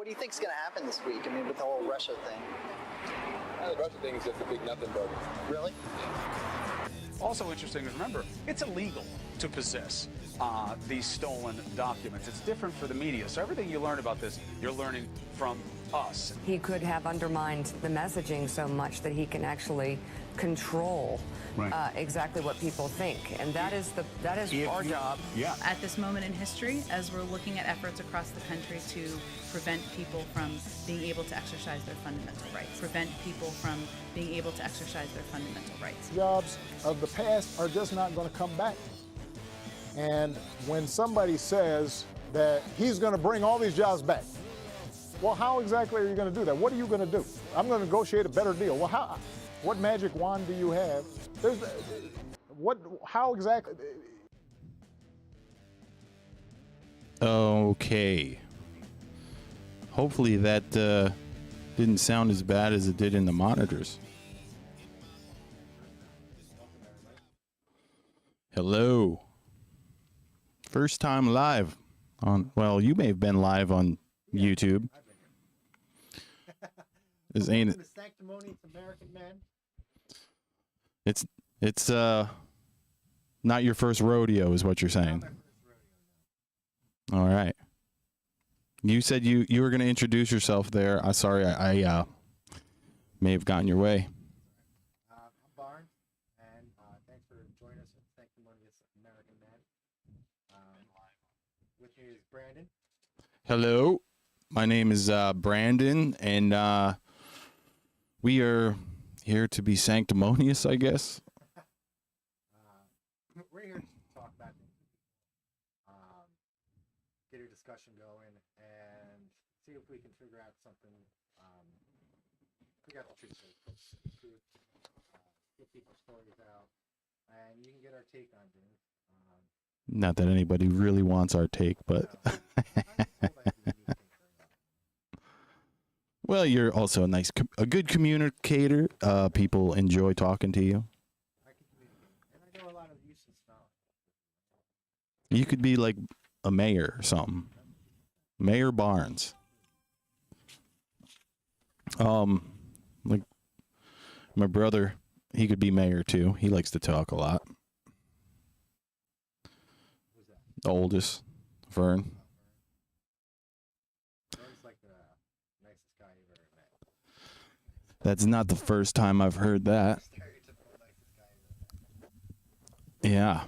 What do you think's going to happen this week? I mean, with the whole Russia thing. The Russia thing is just a big nothing burger. Really? Also interesting is, remember, it's illegal to possess these stolen documents. It's different for the media. So everything you learn about this, you're learning from us. He could have undermined the messaging so much that he can actually control exactly what people think, and that is our job. Yeah. At this moment in history, as we're looking at efforts across the country to prevent people from being able to exercise their fundamental rights, Jobs of the past are just not going to come back. And when somebody says that he's going to bring all these jobs back, well, how exactly are you going to do that? What are you going to do? I'm going to negotiate a better deal. Well, how? What magic wand do you have? How exactly? Okay. Hopefully that didn't sound as bad as it did in the monitors. Hello. First time live on, well, you may have been live on YouTube. This ain't it. Sanctimonious American Men. It's not your first rodeo is what you're saying. All right. You said you were going to introduce yourself there. Sorry, I may have gotten your way. I'm Barnes, and thanks for joining us at Sanctimonious American Men. With me is Brandon. Hello, my name is Brandon, and we are here to be sanctimonious, I guess. We're here to talk about things, get a discussion going, and see if we can figure out something. Figure out the truth, get people's stories out, and you can get our take on things. Not that anybody really wants our take, but well, you're also a good communicator. People enjoy talking to you. I can communicate, and I know a lot of useless knowledge. You could be like a mayor or something. Mayor Barnes. Like my brother, he could be mayor too. He likes to talk a lot. Who's that? The oldest, Vern. Vern's like the nicest guy you've ever met. That's not the first time I've heard that. Stereotypical nicest guy you've ever met. Yeah.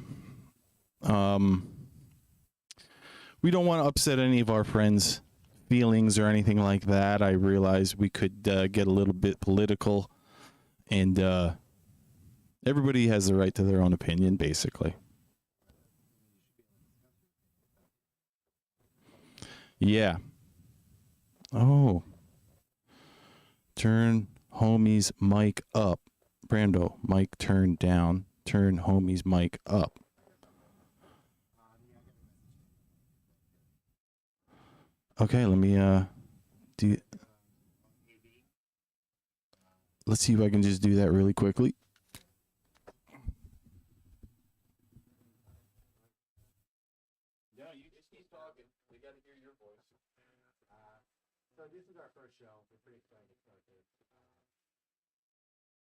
We don't want to upset any of our friends' feelings or anything like that. I realize we could get a little bit political, and everybody has the right to their own opinion, basically. Yeah. Oh. Turn homie's mic up. Brando, mic turned down. Turn homie's mic up. Okay, let me do. Let's see if I can just do that really quickly. Yeah, you just keep talking. We got to hear your voice. So this is our first show. We're pretty excited to start this.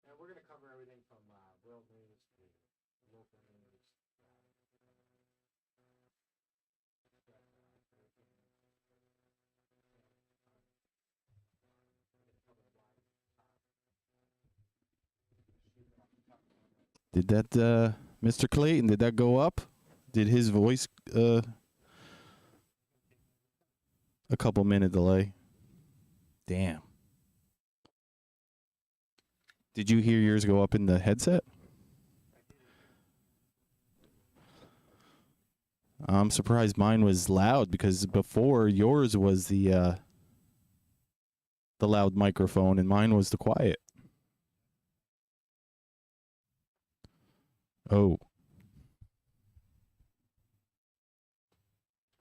And we're going to cover everything from world news to local news. Did that, Mr. Clayton, did that go up? Did his voice, a couple minute delay? Damn. Did you hear yours go up in the headset? I'm surprised mine was loud because before yours was the loud microphone and mine was the quiet. Oh.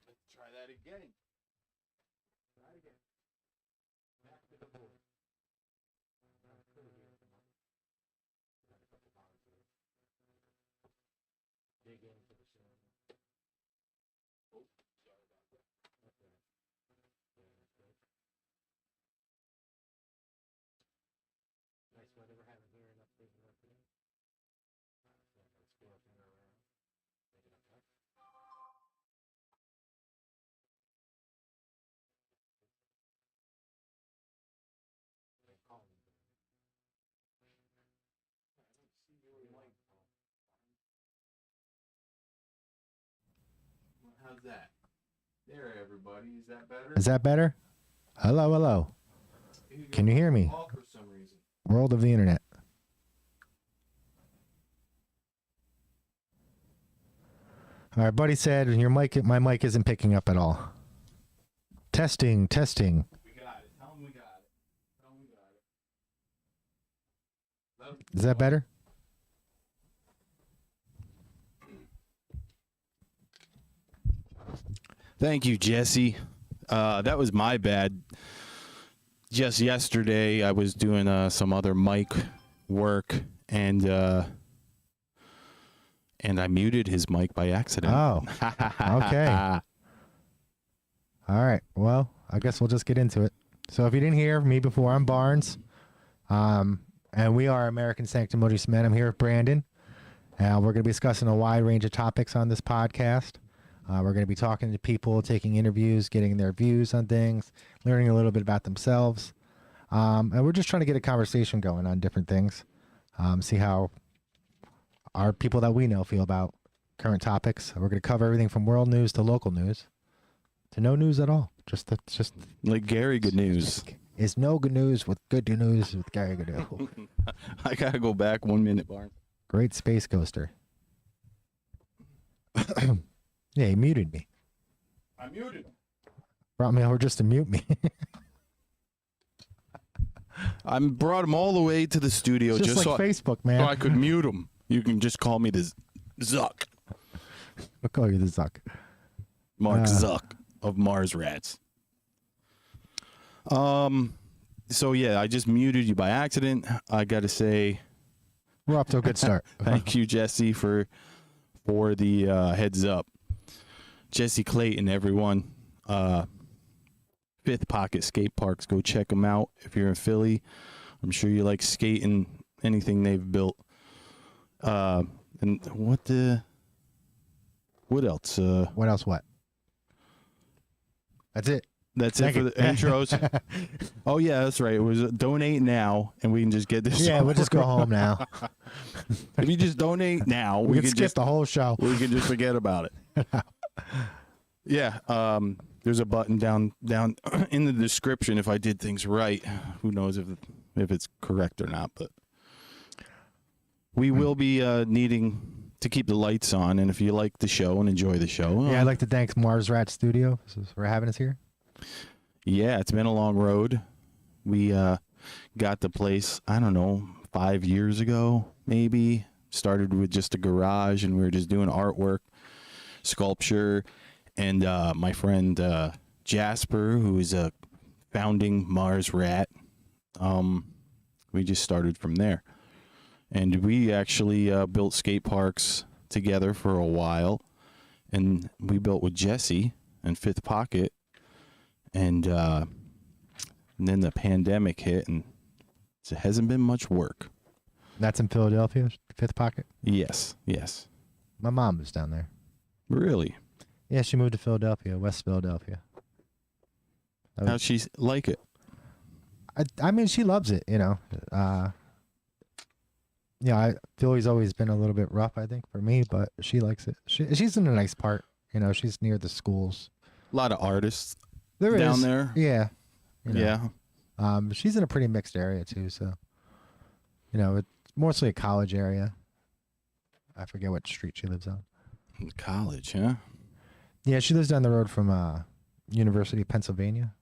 Let's try that again. Try it again. Back to the board. Dig into the show. Oh, sorry about that. Okay. How's that? There, everybody. Is that better? Is that better? Hello, hello. Can you hear me? For some reason. World of the internet. All right, buddy said my mic isn't picking up at all. Testing. We got it. Tell him we got it. Is that better? Thank you, Jesse. That was my bad. Just yesterday, I was doing some other mic work, and I muted his mic by accident. Oh, okay. All right. Well, I guess we'll just get into it. So if you didn't hear me before, I'm Barnes, and we are American Sanctimonious Men. I'm here with Brandon, and we're going to be discussing a wide range of topics on this podcast. We're going to be talking to people, taking interviews, getting their views on things, learning a little bit about themselves. And we're just trying to get a conversation going on different things, see how our people that we know feel about current topics. We're going to cover everything from world news to local news to no news at all. Just like Gary Good News. Is no good news with good news with Gary Good News. I got to go back 1 minute, Barn. Great space coaster. Yeah, he muted me. I muted him. Brought me over just to mute me. I brought him all the way to the studio It's just like so Facebook, man. so I could mute him. You can just call me the Zuck. I'll call you the Zuck. Mark Zuck of Mars Rats. So yeah, I just muted you by accident. I got to say, We're off to a good start. thank you, Jesse, for the heads up. Jesse Clayton, everyone. Fifth Pocket Skate Parks. Go check them out if you're in Philly. I'm sure you like skating, anything they've built. And what else? What else? What? That's it. That's Thank it for you. the intros. Oh yeah, that's right. It was donate now, and we can just get this. Yeah, we'll just go home now. If you just donate now, We can skip just the whole show. we can just forget about it. Yeah. There's a button down in the description if I did things right. Who knows if it's correct or not, but we will be needing to keep the lights on, and if you like the show and enjoy the show. Yeah, I'd like to thank Mars Rat Studio for having us here. Yeah, it's been a long road. We got the place, I don't know, 5 years ago, maybe. Started with just a garage, and we were just doing artwork, sculpture, and my friend Jasper, who is a founding Mars Rat, we just started from there. And we actually built skate parks together for a while, and we built with Jesse and Fifth Pocket, and then the pandemic hit, and it hasn't been much work. That's in Philadelphia, Fifth Pocket? Yes. My mom was down there. Really? Yeah, she moved to Philadelphia, West Philadelphia. How'd she like it? I mean, she loves it, you know. Philly's always been a little bit rough, I think, for me, but she likes it. She's in a nice part, you know. She's near the schools. A lot of artists There down is. there. Yeah. You know. Yeah. She's in a pretty mixed area too, so you know, it's mostly a college area. I forget what street she lives on. College, huh? Yeah, she lives down the road from University of Pennsylvania.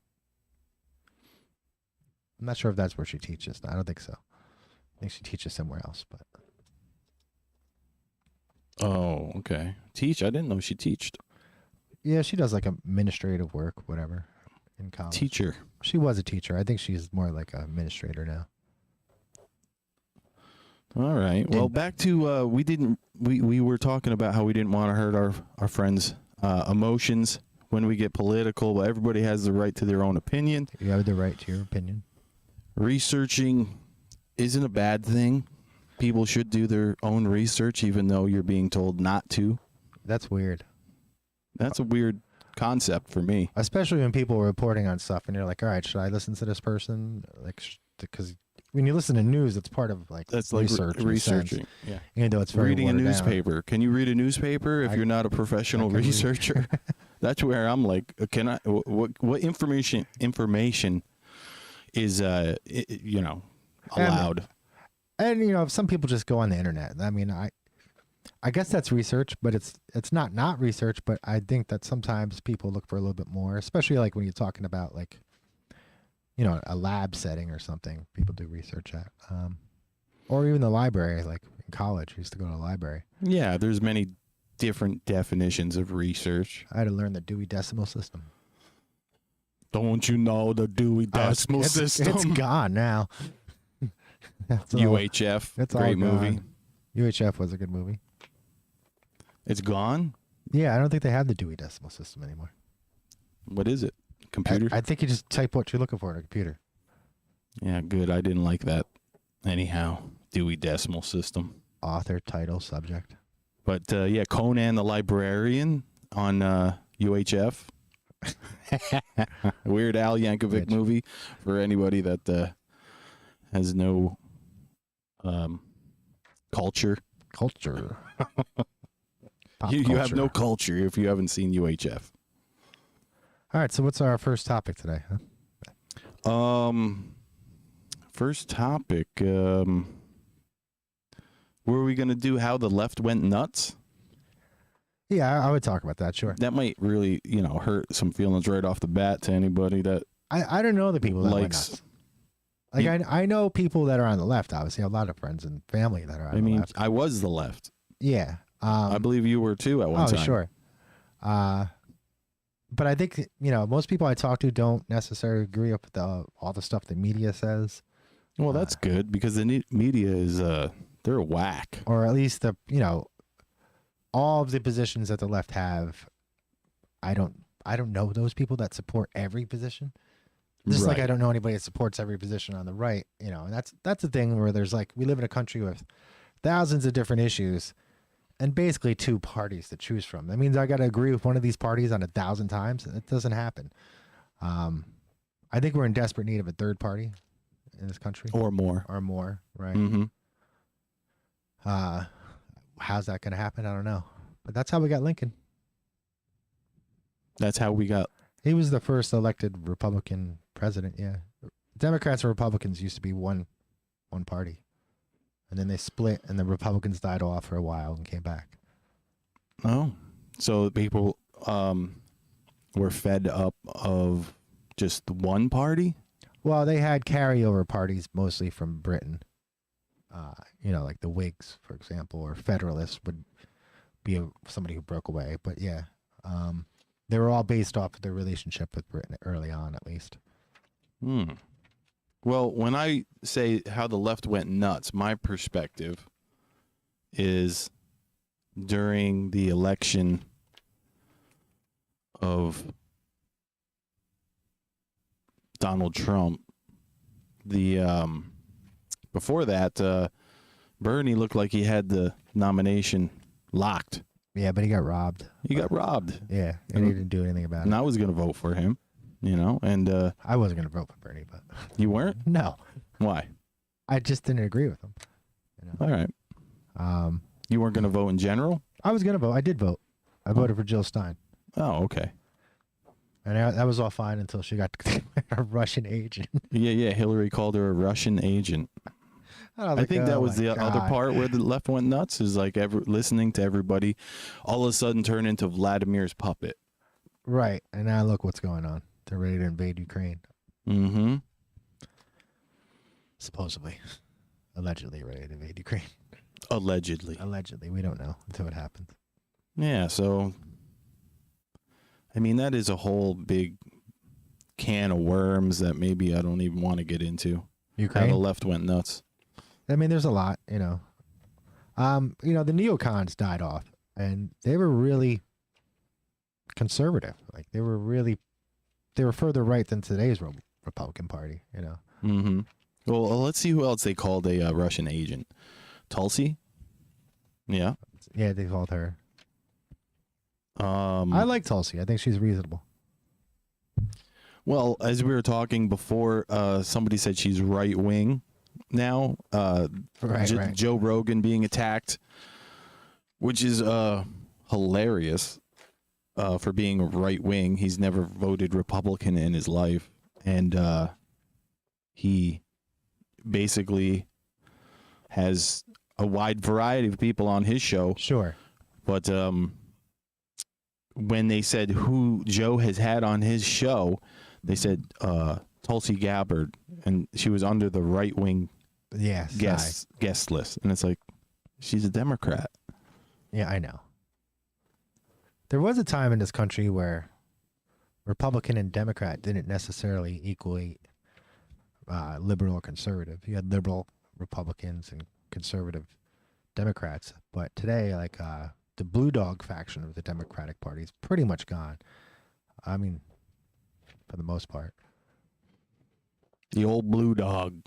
I'm not sure if that's where she teaches. I don't think so. I think she teaches somewhere else, but Oh, okay. Teach? I didn't know she teached. yeah, she does like administrative work, whatever, in college. Teacher. She was a teacher. I think she's more like an administrator now. All right. Well, back to we were talking about how we didn't want to hurt our friends' emotions when we get political, but everybody has the right to their own opinion. You have the right to your opinion. Researching isn't a bad thing. People should do their own research, even though you're being told not to. That's weird. That's a weird concept for me. Especially when people are reporting on stuff and you're like, all right, should I listen to this person? Like, because when you listen to news, it's part of like That's like research. in a researching. sense, Yeah. even though it's very Reading a watered down. newspaper. Can you read a newspaper if you're not a professional I can read. researcher? That's where I'm like, can I? What information is allowed? And some people just go on the internet. I mean, I guess that's research, but it's not research. But I think that sometimes people look for a little bit more, especially like when you're talking about like, a lab setting or something. People do research at, or even the library. Like in college, I used to go to the library. Yeah, there's many different definitions of research. I had to learn the Dewey Decimal System. Don't you know the Dewey Decimal System? It's gone now. That's all. UHF, That's all great movie. gone. UHF was a good movie. It's gone? Yeah, I don't think they have the Dewey Decimal System anymore. What is it? Computer? I think you just type what you're looking for in a computer. Yeah, good. I didn't like that. Anyhow, Dewey Decimal System. Author, title, subject. But yeah, Conan the Librarian on UHF. Weird Al Yankovic movie for anybody that has no culture. Culture. You have no culture if you haven't seen UHF. All right, so what's our first topic today? Huh? First topic. Were we going to do how the left went nuts? Yeah, I would talk about that, sure. That might really, hurt some feelings right off the bat to anybody that I don't know the people that went nuts. Like, I know people that are on the left, obviously. I have a lot of friends and family that are on the left. I was the left. Yeah. I believe you were too at one time. Oh, sure. But I think, most people I talk to don't necessarily agree with all the stuff the media says. Well, that's good because the media is, they're whack. Or at least all of the positions that the left have, I don't know those people that support every position. Just like I don't know anybody that supports every position on the right, and that's the thing where there's like, we live in a country with thousands of different issues and basically two parties to choose from. That means I got to agree with one of these parties on 1,000 times, and it doesn't happen. I think we're in desperate need of a third party in this country. Or more, right? Mm-hmm. How's that going to happen? I don't know. But that's how we got Lincoln. That's how we got. He was the first elected Republican president, yeah. Democrats and Republicans used to be one party. And then they split, and the Republicans died off for a while and came back. Oh. So people were fed up of just one party? Well, they had carryover parties mostly from Britain. Like the Whigs, for example, or Federalists would be somebody who broke away. But yeah, they were all based off of their relationship with Britain early on, at least. Well, when I say how the left went nuts, my perspective is during the election of Donald Trump, before that, Bernie looked like he had the nomination locked. Yeah, but he got robbed. He got robbed. Yeah, and he didn't do anything about it. And I was going to vote for him, and I wasn't going to vote for Bernie, but you weren't? No. Why? I just didn't agree with him. All right. You weren't going to vote in general? I was going to vote. I did vote. I voted for Jill Stein. Oh, okay. And that was all fine until she got a Russian agent. Yeah. Hillary called her a Russian agent. I think that was the other part where the left went nuts, is like listening to everybody all of a sudden turn into Vladimir's puppet. Right. And now look what's going on. They're ready to invade Ukraine. Mm-hmm. Supposedly. Allegedly ready to invade Ukraine. Allegedly. We don't know until it happens. Yeah, so that is a whole big can of worms that maybe I don't even want to get into. Ukraine? How the left went nuts. There's a lot, the neocons died off, and they were really conservative. Like they were further right than today's Republican Party, Mm-hmm. Well, let's see who else they called a Russian agent. Tulsi? Yeah. Yeah, they called her. I like Tulsi. I think she's reasonable. Well, as we were talking before, somebody said she's right wing now. Right. Joe Rogan being attacked, which is hilarious. for being right wing. He's never voted Republican in his life, and he basically has a wide variety of people on his show. Sure. But when they said who Joe has had on his show, they said Tulsi Gabbard, and she was under the right wing guest list, and it's like she's a Democrat. Yeah, I know. There was a time in this country where Republican and Democrat didn't necessarily equate liberal or conservative. You had liberal Republicans and conservative Democrats, but today, like the blue dog faction of the Democratic Party is pretty much gone. I mean, for the most part. The old blue dog.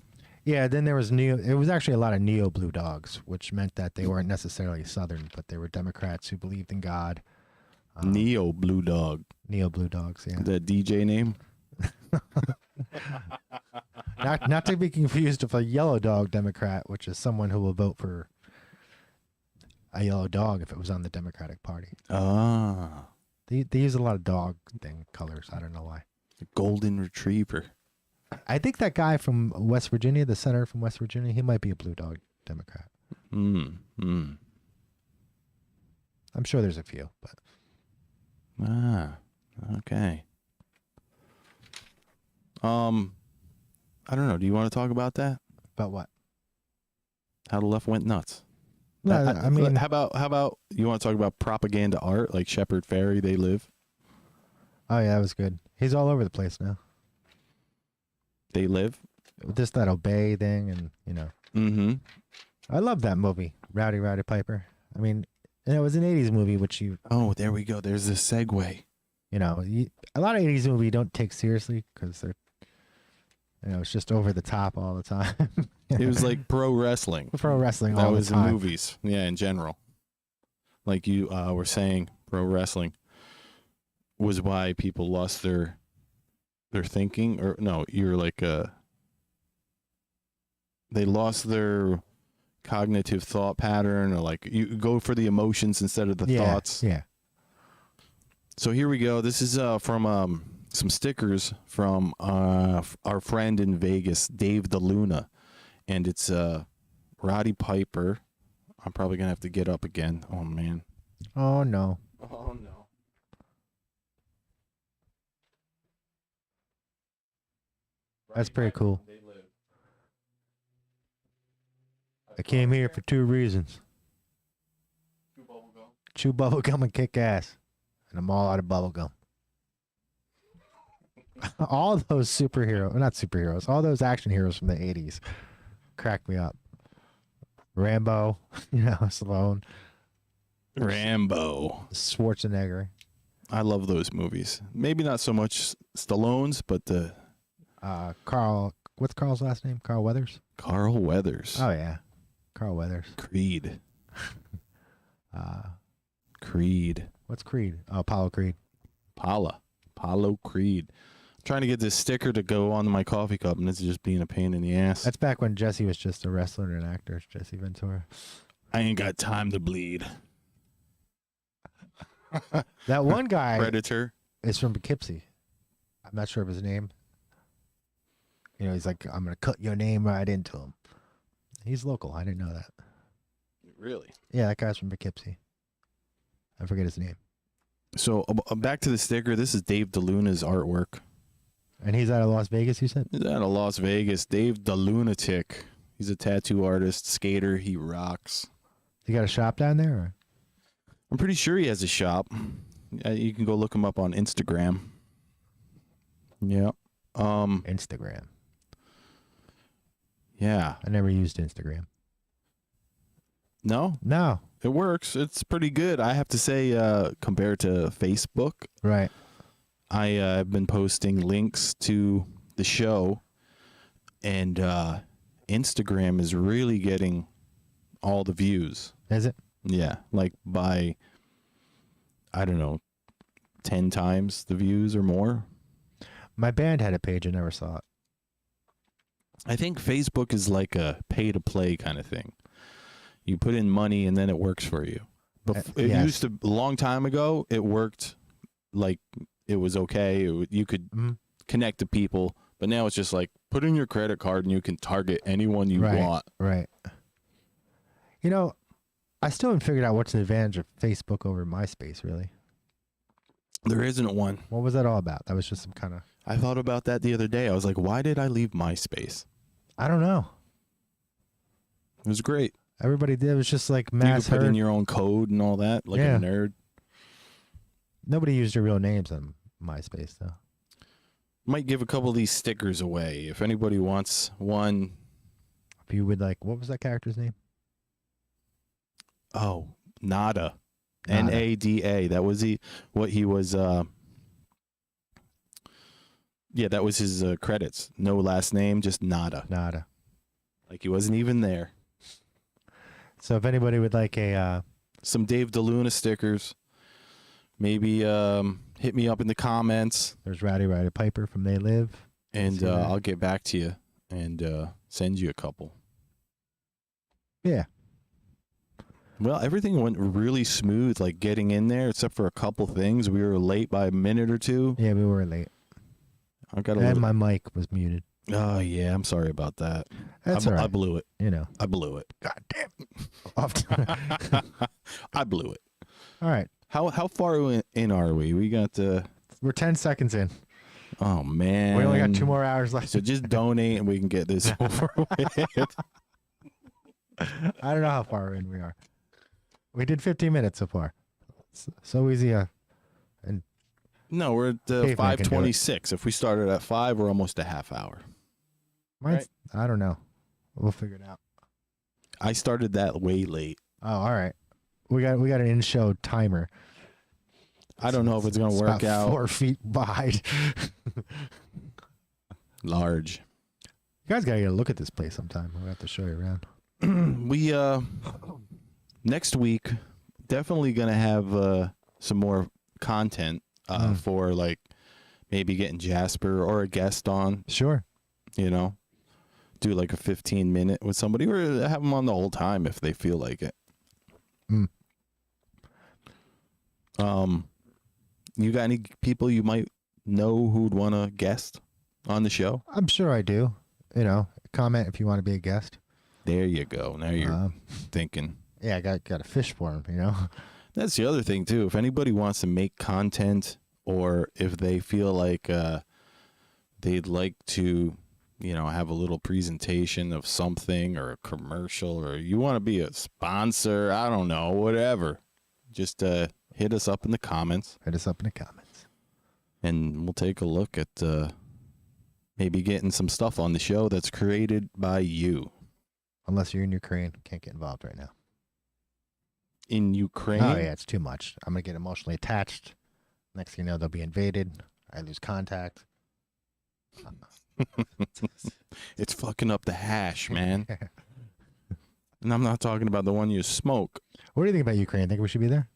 Yeah, then there was it was actually a lot of neo blue dogs, which meant that they weren't necessarily Southern, but they were Democrats who believed in God. Neo blue dog. Neo blue dogs, yeah. The DJ name? Not to be confused with a yellow dog Democrat, which is someone who will vote for a yellow dog if it was on the Democratic Party. Ah. They use a lot of dog thing colors. I don't know why. The golden retriever. I think that guy from West Virginia, the senator from West Virginia, he might be a blue dog Democrat. I'm sure there's a few, but. Okay. I don't know. Do you want to talk about that? About what? How the left went nuts. No, I mean, how about you want to talk about propaganda art like Shepard Fairey, They Live? Oh yeah, that was good. He's all over the place now. They Live? Just that obey thing, and Mm-hmm. I love that movie, Rowdy Roddy Piper. I mean, and it was an 80s movie, which Oh, there we go. There's this segue. A lot of 80s movies you don't take seriously because they're, it's just over the top all the time. It was like pro wrestling. Pro wrestling that all was the time. in movies. Yeah, in general. Like you were saying, pro wrestling was why people lost their thinking. Or no, you're like they lost their cognitive thought pattern, or like you go for the emotions instead of the thoughts. Yeah. So here we go. This is from some stickers from our friend in Vegas, Dave DeLuna. And it's Roddy Piper. I'm probably going to have to get up again. Oh, man. Oh, no. Oh, no. That's pretty cool. I came here for 2 reasons. Chew bubblegum and kick ass. And I'm all out of bubblegum. All those not superheroes, all those action heroes from the 80s cracked me up. Rambo, Stallone. Rambo. Schwarzenegger. I love those movies. Maybe not so much Stallone's, but the... Carl, what's Carl's last name? Carl Weathers? Carl Weathers. Oh, yeah. Carl Weathers. Creed. Creed. What's Creed? Oh, Apollo Creed. Apollo Creed. I'm trying to get this sticker to go on my coffee cup, and it's just being a pain in the ass. That's back when Jesse was just a wrestler and an actor, Jesse Ventura. I ain't got time to bleed. That one guy Predator is from Poughkeepsie. I'm not sure of his name. He's like, I'm going to cut your name right into him. He's local. I didn't know that. Really? Yeah, that guy's from Poughkeepsie. I forget his name. So back to the sticker. This is Dave DeLuna's artwork. And he's out of Las Vegas, you said? He's out of Las Vegas. Dave the Lunatic. He's a tattoo artist, skater. He rocks. You got a shop down there? Or? I'm pretty sure he has a shop. You can go look him up on Instagram. Yeah. Instagram. Yeah. I never used Instagram. No? No. It works. It's pretty good. I have to say, compared to Facebook. Right. I have been posting links to the show, and Instagram is really getting all the views. Is it? Yeah, like by, I don't know, 10 times the views or more. My band had a page. I never saw it. I think Facebook is like a pay-to-play kind of thing. You put in money, and then it works for you. But it used to, a long time ago, it worked like it was okay. You could connect to people, but now it's just like put in your credit card and you can target anyone you want. Right. You know, I still haven't figured out what's the advantage of Facebook over MySpace, really. There isn't one. What was that all about? That was just some kind of... I thought about that the other day. I was like, why did I leave MySpace? I don't know. It was great. Everybody did. It was just like mass You could put in your own code and all that, like a nerd. Nobody used their real names on MySpace, though. Might give a couple of these stickers away. If anybody wants one. If you would like, what was that character's name? Oh, Nada. Nada. That was what he was. Yeah, that was his credits. No last name, just Nada. Nada. Like he wasn't even there. So if anybody would like some Dave DeLuna stickers, maybe hit me up in the comments. There's Rowdy Ryder Piper from They Live. And I'll get back to you and send you a couple. Yeah. Well, everything went really smooth, like getting in there, except for a couple things. We were late by a minute or two. Yeah, we were late. My mic was muted. Oh, yeah. I'm sorry about that. That's all right. I blew it. You know. I blew it. God damn. I blew it. All right. How far in are we? We got We're 10 seconds in. Oh, man. We only got 2 more hours left. So just donate and we can get this over with. I don't know how far in we are. We did 15 minutes so far. So easy. And no, we're at 5:26. If we started at 5, we're almost a half hour. Right? I don't know. We'll figure it out. I started that way late. Oh, all right. We got an in-show timer. I don't know if it's going to work out. 4 feet wide. Large. You guys got to get a look at this place sometime. We'll have to show you around. We next week definitely gonna have some more content for like maybe getting Jasper or a guest on. Sure. You know, do like a 15-minute with somebody, or have them on the whole time if they feel like it. You got any people you might know who'd want to guest on the show? I'm sure I do. You know, comment if you want to be a guest. There you go. Now you're thinking. Yeah, I got a fish for him, you know. That's the other thing too. If anybody wants to make content, or if they feel like they'd like to, you know, have a little presentation of something or a commercial, or you want to be a sponsor, I don't know, whatever. Just hit us up in the comments. Hit us up in the comments. And we'll take a look at maybe getting some stuff on the show that's created by you. Unless you're in Ukraine, can't get involved right now. In Ukraine? Oh, yeah, it's too much. I'm going to get emotionally attached. Next thing you know, they'll be invaded. I lose contact. It's fucking up the hash, man. And I'm not talking about the one you smoke. What do you think about Ukraine? Think we should be there?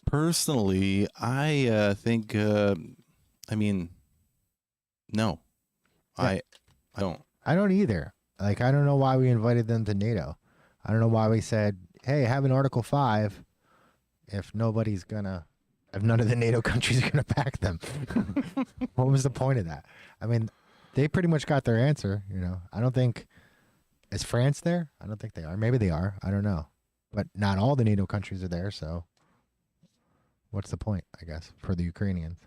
Personally, I think, I mean, no. Yeah. I don't. I don't either. Like, I don't know why we invited them to NATO. I don't know why we said, hey, have an Article 5 if none of the NATO countries are going to back them. What was the point of that? I mean, they pretty much got their answer, you know. I don't think, is France there? I don't think they are. Maybe they are. I don't know. But not all the NATO countries are there, so what's the point, I guess, for the Ukrainians?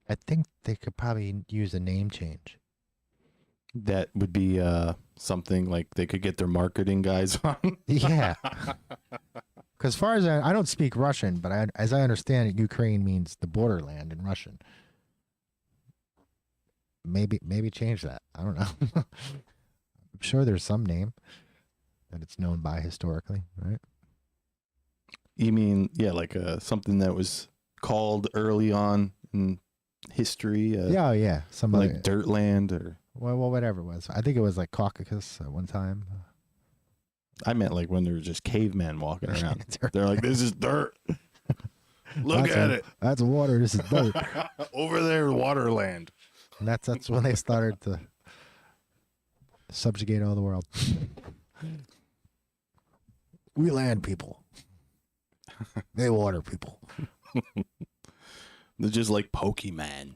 I think they could probably use a name change. That would be something like they could get their marketing guys on. Yeah. Because as far as I don't speak Russian, but as I understand it, Ukraine means the borderland in Russian. Maybe change that. I don't know. I'm sure there's some name that it's known by historically, right? You mean, yeah, like something that was called early on in history? Yeah. Somebody like Dirtland or... Well, whatever it was. I think it was like Caucasus at one time. I meant like when there were just cavemen walking around. They're like, this is dirt. Look at it. That's water. This is dirt. Over there, waterland. And that's when they started to subjugate all the world. We land people. They water people. They're just like Pokemon.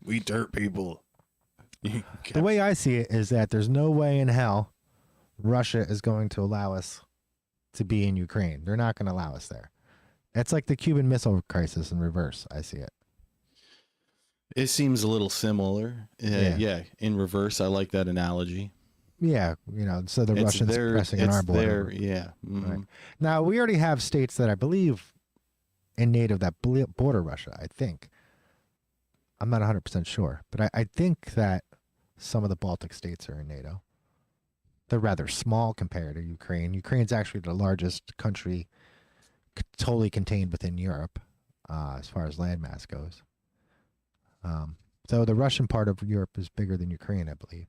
We dirt people. The way I see it is that there's no way in hell Russia is going to allow us to be in Ukraine. They're not going to allow us there. It's like the Cuban Missile Crisis in reverse. I see it. It seems a little similar. Yeah, in reverse. I like that analogy. Yeah, so the Russians pressing on our border. Yeah. Mm-hmm. Right. Now, we already have states that I believe in NATO that border Russia, I think. I'm not 100% sure, but I think that some of the Baltic states are in NATO. They're rather small compared to Ukraine. Ukraine's actually the largest country totally contained within Europe as far as landmass goes. So the Russian part of Europe is bigger than Ukraine, I believe,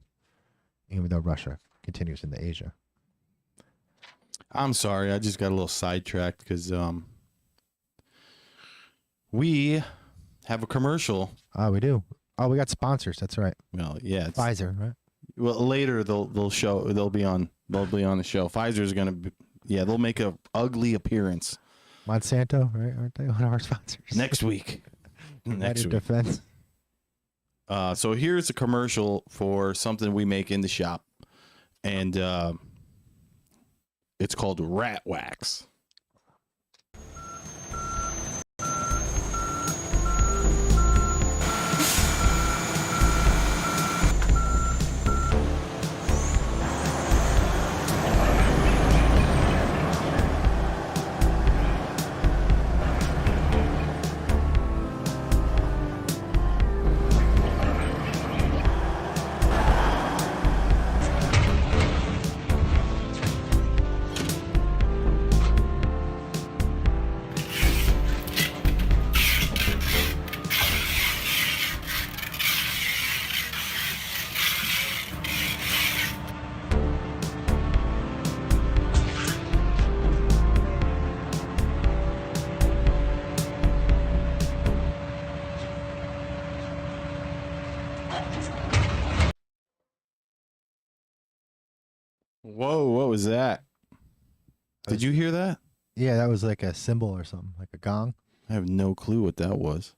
even though Russia continues into Asia. I'm sorry, I just got a little sidetracked because we have a commercial. Oh, we do. Oh, we got sponsors. That's right. Well, yeah, Pfizer, right? Well, later they'll be on the show. Pfizer's gonna be, they'll make a ugly appearance. Monsanto, right? Aren't they one of our sponsors? Next week. Next week. Defense. So here's a commercial for something we make in the shop, and it's called RATWAX. Whoa, what was that? Did you hear that? Yeah, that was like a cymbal or something, like a gong. I have no clue what that was.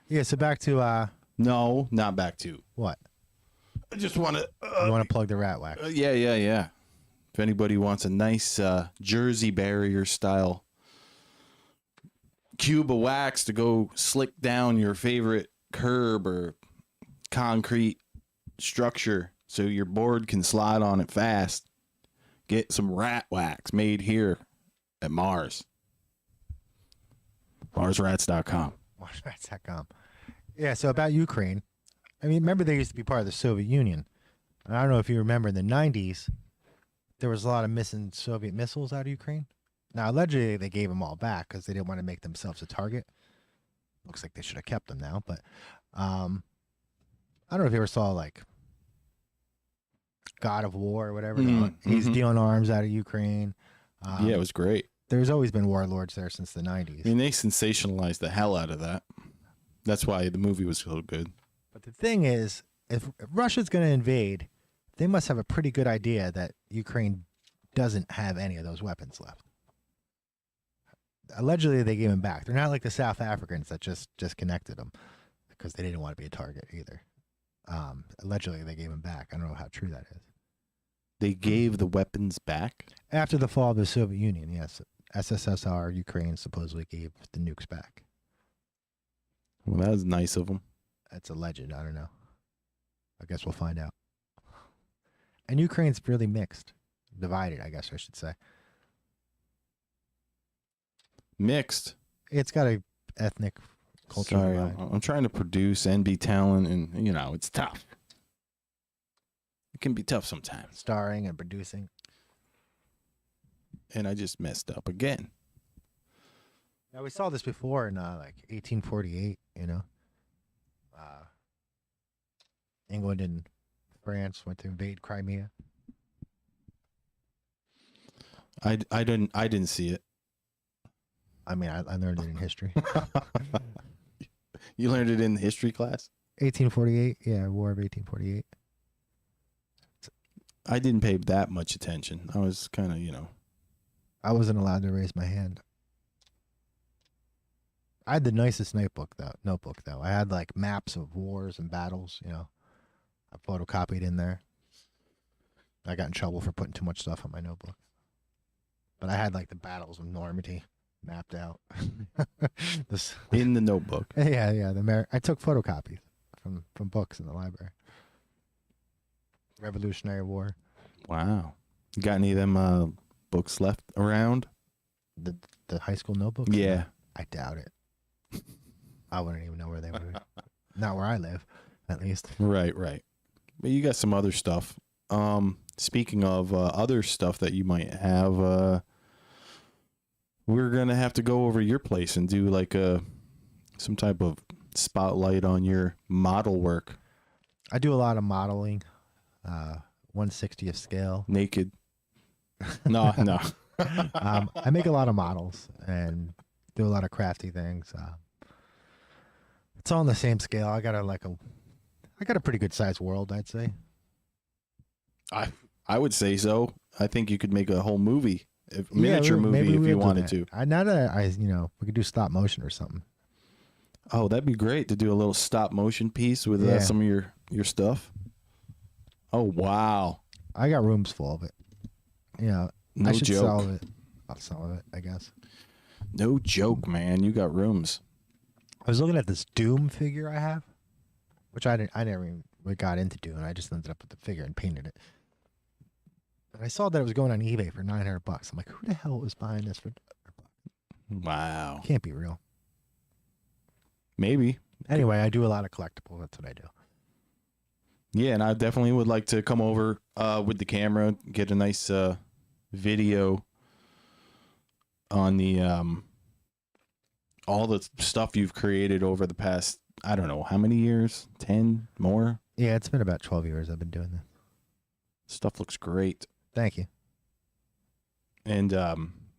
Yeah, so back to No, not back to. what? I just want to You want to plug the RATWAX? yeah. If anybody wants a nice Jersey barrier style cube of wax to go slick down your favorite curb or concrete structure so your board can slide on it fast, get some RATWAX made here at Mars. MarsRats.com. MarsRats.com. Yeah, so about Ukraine. I mean, remember they used to be part of the Soviet Union. And I don't know if you remember in the 90s, there was a lot of missing Soviet missiles out of Ukraine. Now, allegedly, they gave them all back because they didn't want to make themselves a target. Looks like they should have kept them now. But I don't know if you ever saw, like, God of War or whatever. He's dealing arms out of Ukraine. Yeah, it was great. There's always been warlords there since the 90s. I mean, they sensationalized the hell out of that. That's why the movie was so good. But the thing is, if Russia's going to invade, they must have a pretty good idea that Ukraine doesn't have any of those weapons left. Allegedly, they gave them back. They're not like the South Africans that just disconnected them because they didn't want to be a target either. Allegedly, they gave them back. I don't know how true that is. They gave the weapons back? After the fall of the Soviet Union, yes. SSSR, Ukraine supposedly gave the nukes back. Well, that was nice of them. That's alleged. I don't know. I guess we'll find out. And Ukraine's really mixed. Divided, I guess I should say. Mixed? It's got a ethnic culture. Sorry, I'm trying to produce and be talent, and, it's tough. It can be tough sometimes. Starring and producing. And I just messed up again. Now, we saw this before in, 1848, England and France went to invade Crimea. I didn't see it. I mean, I learned it in history. You learned it in history class? 1848, yeah, War of 1848. I didn't pay that much attention. I was kind of, I wasn't allowed to raise my hand. I had the nicest notebook though. I had like maps of wars and battles, you know. I photocopied in there. I got in trouble for putting too much stuff on my notebook. But I had like the battles of Normandy mapped out. In the notebook. Yeah. I took photocopies from books in the library. Revolutionary War. Wow. You got any of them books left around? The high school notebooks? Yeah. I doubt it. I wouldn't even know where they were. Not where I live, at least. Right. But you got some other stuff. Speaking of other stuff that you might have, we're going to have to go over your place and do like some type of spotlight on your model work. I do a lot of modeling, 1/60th scale. Naked. No. I make a lot of models and do a lot of crafty things. It's all on the same scale. I got a pretty good sized world, I'd say. I would say so. I think you could make a whole movie, miniature movie if you wanted to. Now that we could do stop motion or something. Oh, that'd be great to do a little stop motion piece with some of your stuff. Oh, wow. I got rooms full of it. No I should joke. sell it. I'll sell it, I guess. No joke, man. You got rooms. I was looking at this Doom figure I have, which I never even got into Doom. I just ended up with the figure and painted it. And I saw that it was going on eBay for $900. I'm like, who the hell was buying this for $900? Wow. Can't be real. Maybe. Anyway, I do a lot of collectibles. That's what I do. Yeah, and I definitely would like to come over with the camera, get a nice video on the all the stuff you've created over the past, I don't know, how many years? 10 more? Yeah, it's been about 12 years I've been doing this. Stuff looks great. Thank you. And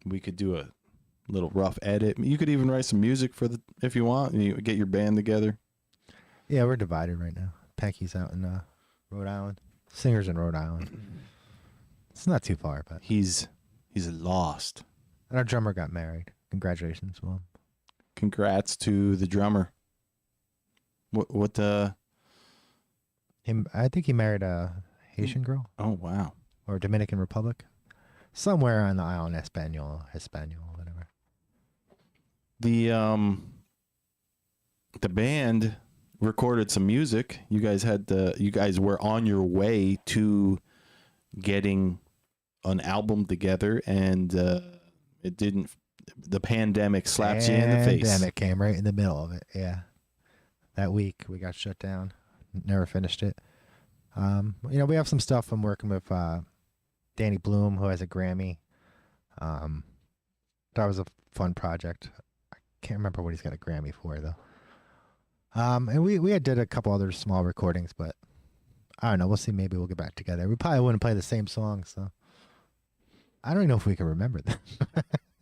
we could do a little rough edit. You could even write some music for if you want. You get your band together. Yeah, we're divided right now. Panky's out in Rhode Island. Singer's in Rhode Island. It's not too far, but He's lost. and our drummer got married. Congratulations, Will. Congrats to the drummer. What Him, I think he married a Haitian girl Oh, wow. or Dominican Republic, somewhere on the island, Hispaniola, whatever. The band recorded some music. You guys were on your way to getting an album together, and it didn't. The pandemic slaps you in the face. Pandemic came right in the middle of it. Yeah, that week we got shut down. Never finished it. We have some stuff I'm working with Danny Bloom, who has a Grammy. That was a fun project. I can't remember what he's got a Grammy for though. And we had did a couple other small recordings, but I don't know. We'll see. Maybe we'll get back together. We probably wouldn't play the same songs, so I don't even know if we can remember them.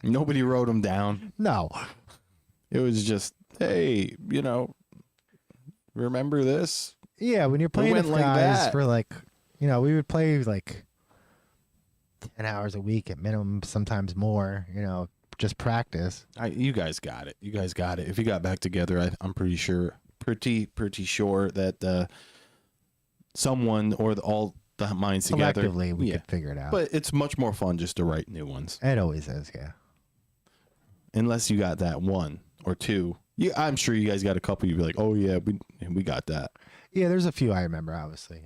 Nobody wrote them down. No. It was just, hey, remember this? Yeah, when you're playing with like guys that. for we would play like 10 hours a week at minimum, sometimes more, just practice. You guys got it. If you got back together, I'm pretty sure that someone or all the minds together. Collectively, we could figure it out. But it's much more fun just to write new ones. It always is, yeah. Unless you got that one or two. I'm sure you guys got a couple. You'd be like, oh, yeah, we got that. Yeah, there's a few I remember, obviously,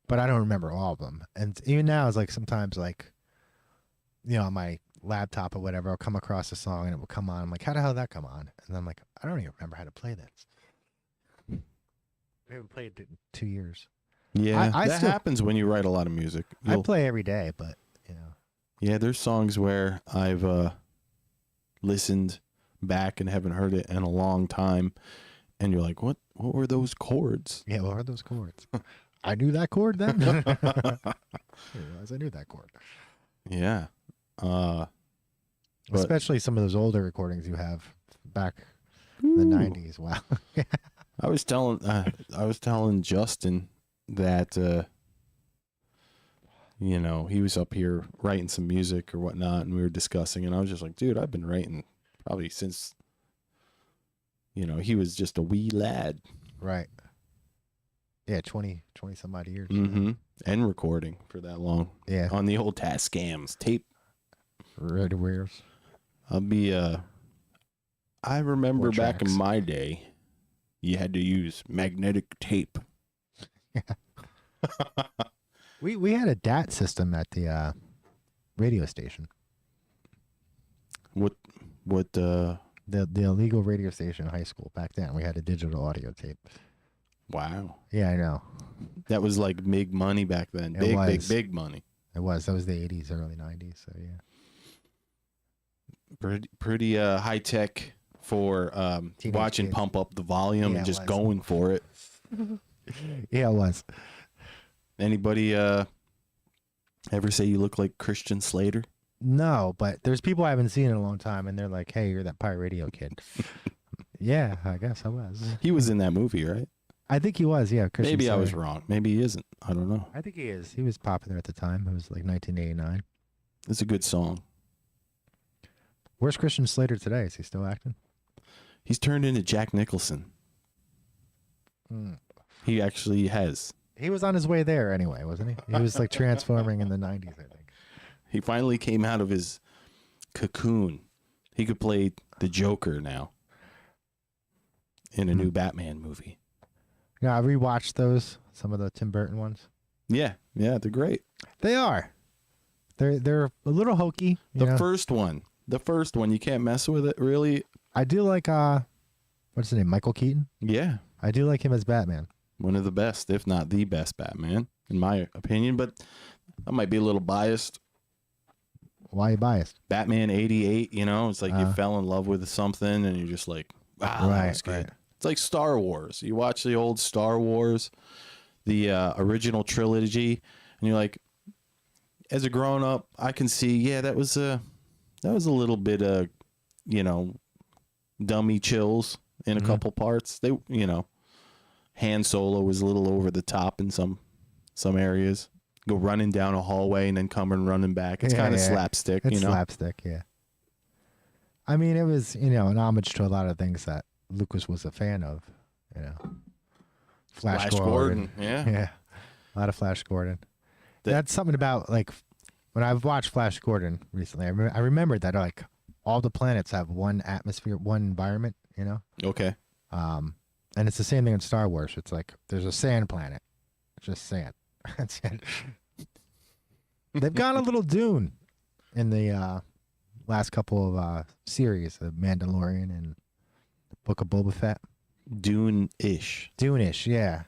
but I don't remember all of them. And even now, it's like sometimes, on my laptop or whatever, I'll come across a song and it will come on. I'm like, how the hell did that come on? And I'm like, I don't even remember how to play this. We haven't played it in 2 years. Yeah, I that still happens when you write a lot of music. I play every day, but, Yeah, there's songs where I've listened back and haven't heard it in a long time. And you're like, what were those chords? Yeah, what are those chords? I knew that chord then. I realized I knew that chord. Yeah. Especially some of those older recordings you have back in the 90s. Wow. I was telling Justin that you know, he was up here writing some music or whatnot, and we were discussing, and I was just like, dude, I've been writing probably since, you know, he was just a wee lad. Right. Yeah, 20 some odd years. Mm-hmm. And recording for that long. Yeah. On the old Tascams tape. Red Wares. I remember back in tracks. my day, you had to use magnetic tape. We had a DAT system at the radio station. What The illegal radio station in high school back then. We had a digital audio tape. wow. Yeah, I know. That was like big money back then. Big money. It was. That was the 80s, early 90s. So, yeah. Pretty high tech for Teenage watching kids. Pump Up the Volume Yeah, and it just was. going for it. Yeah, it was. Anybody ever say you look like Christian Slater? No, but there's people I haven't seen in a long time, and they're like, hey, you're that pirate radio kid. Yeah, I guess I was. He was in that movie, right? I think he was, yeah. Christian Maybe I was Slater. wrong. Maybe he isn't. I don't know. I think he is. He was popular at the time. It was like 1989. It's a good song. Where's Christian Slater today? Is he still acting? He's turned into Jack Nicholson. He actually has. He was on his way there anyway, wasn't he? He was like transforming in the 90s, I think. He finally came out of his cocoon. He could play the Joker now in a new Batman movie. Yeah, I rewatched those, some of the Tim Burton ones. Yeah, they're great. They are. They're a little hokey. The first one, you can't mess with it, really. I do like what's his name? Michael Keaton? Yeah, I do like him as Batman. one of the best, if not the best Batman, in my opinion, but I might be a little biased. Why are you biased? Batman 88, you know, it's like you fell in love with something and you're just like, wow, that was good. Right. It's like Star Wars. You watch the old Star Wars, the original trilogy, and you're like, as a grown up, I can see, yeah, that was a little bit of, you know, dummy chills in a couple parts. They, you know, Han Solo was a little over the top in some areas. Go running down a hallway and then come and running back. It's kind of slapstick, It's you know. slapstick, yeah. I mean, it was, you know, an homage to a lot of things that Lucas was a fan of, you know. Flash Gordon. Yeah. Yeah. A lot of Flash Gordon. That's something about, like, when I've watched Flash Gordon recently, I remembered that, like, all the planets have one atmosphere, one environment, you know? Okay. And it's the same thing in Star Wars. It's like, there's a sand planet. It's just sand. That's it. They've gone a little Dune in the last couple of series, The Mandalorian and the Book of Boba Fett. Dune-ish. Dune-ish, yeah.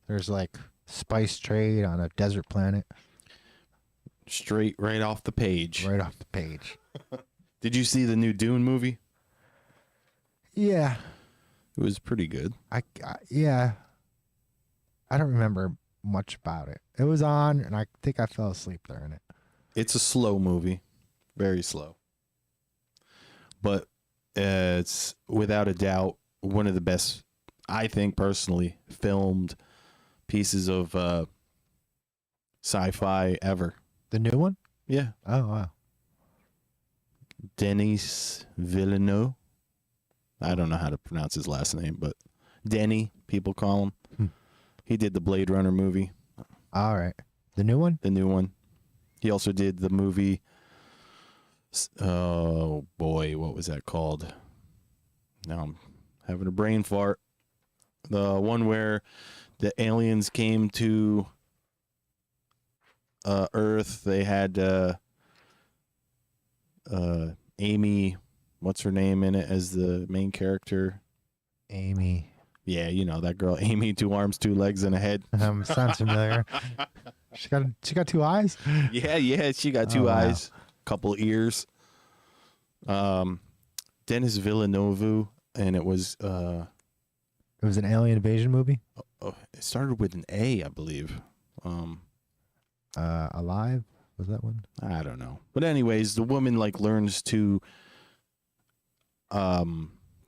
There's like spice trade on a desert planet. Straight right off the page. Right off the page. Did you see the new Dune movie? Yeah. It was pretty good. Yeah. I don't remember much about it. It was on, and I think I fell asleep during it. It's a slow movie. Very slow. But it's without a doubt one of the best, I think personally, filmed pieces of sci-fi ever. The new one? Yeah. Oh, wow. Denis Villeneuve. I don't know how to pronounce his last name, but Denny, people call him. He did the Blade Runner movie. All right. The new one? The new one. He also did the movie. Oh, boy. What was that called? Now I'm having a brain fart. The one where the aliens came to Earth. They had Amy, what's her name in it as the main character? Amy. Yeah, you know that girl, Amy, 2 arms, 2 legs, and a head. Sounds familiar. She got 2 eyes? Yeah, she got 2 eyes, couple ears. Denis Villeneuve, and it was It was an alien invasion movie? it started with an A, I believe. Alive? Was that one? I don't know. But anyways, the woman like learns to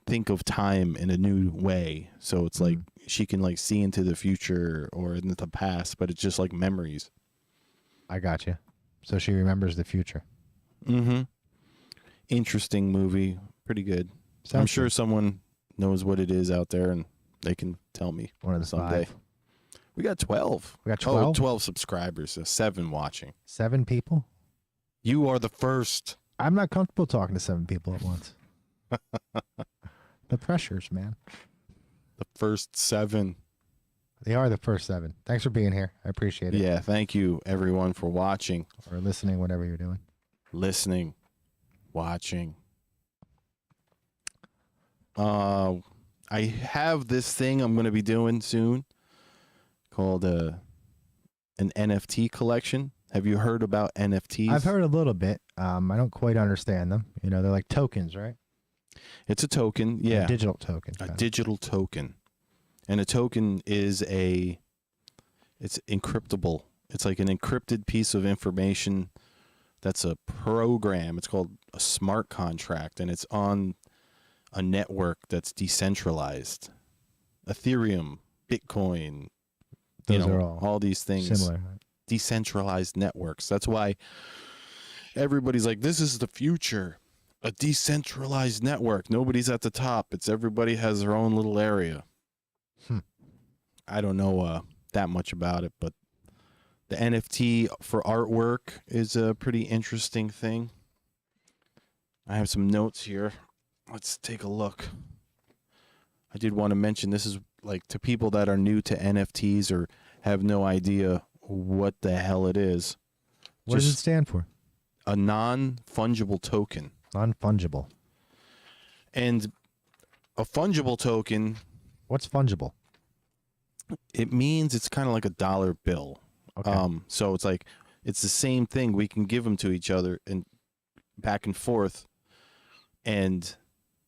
think of time in a new way. So it's like she can like see into the future or into the past, but it's just like memories. I got you. So she remembers the future. Mm-hmm. Interesting movie. Pretty good. I'm sure someone knows what it is out there, and they can tell me One of the someday. 5. We got 12. We got 12? Oh, 12 subscribers. 7 watching. 7 people? You are the first. I'm not comfortable talking to 7 people at once. The pressures, man. The first 7. They are the first 7. Thanks for being here. I appreciate it. Yeah, thank you, everyone, for watching. Or listening, whatever you're doing. Listening. Watching. I have this thing I'm going to be doing soon called an NFT collection. Have you heard about NFTs? I've heard a little bit. I don't quite understand them. You know, they're like tokens, right? It's a token, yeah. A digital token. A digital token. And a token is it's encryptable. It's like an encrypted piece of information that's a program. It's called a smart contract, and it's on a network that's decentralized. Ethereum, Bitcoin, Those are all these things. similar. Right? Decentralized networks. That's why everybody's like, this is the future. A decentralized network. Nobody's at the top. It's everybody has their own little area. I don't know that much about it, but the NFT for artwork is a pretty interesting thing. I have some notes here. Let's take a look. I did want to mention this is like to people that are new to NFTs or have no idea what the hell it is. What does it stand for? A non-fungible token. Non-fungible. And a fungible token. What's fungible? It means it's kind of like a dollar bill. Okay. So it's like it's the same thing. We can give them to each other and back and forth, and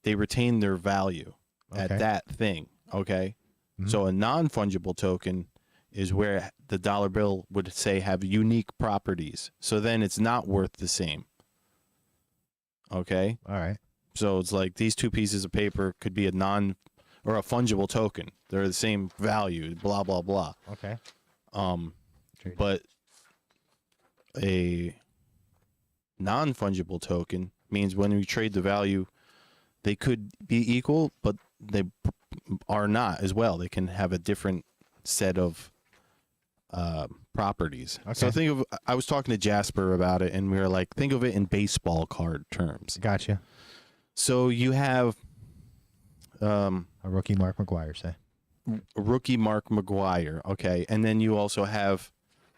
they retain their value at that thing. Okay. Mm-hmm. So a non-fungible token is where the dollar bill would say have unique properties. So then it's not worth the same. Okay. All right. So it's like these two pieces of paper could be a or a fungible token. They're the same value, blah, blah, blah. Okay. But a non-fungible token means when we trade the value, they could be equal, but they are not as well. They can have a different set of properties. Okay. So I was talking to Jasper about it, and we were like, think of it in baseball card terms. Gotcha. So you have a rookie Mark McGwire, say. Rookie Mark McGwire, okay. And then you also have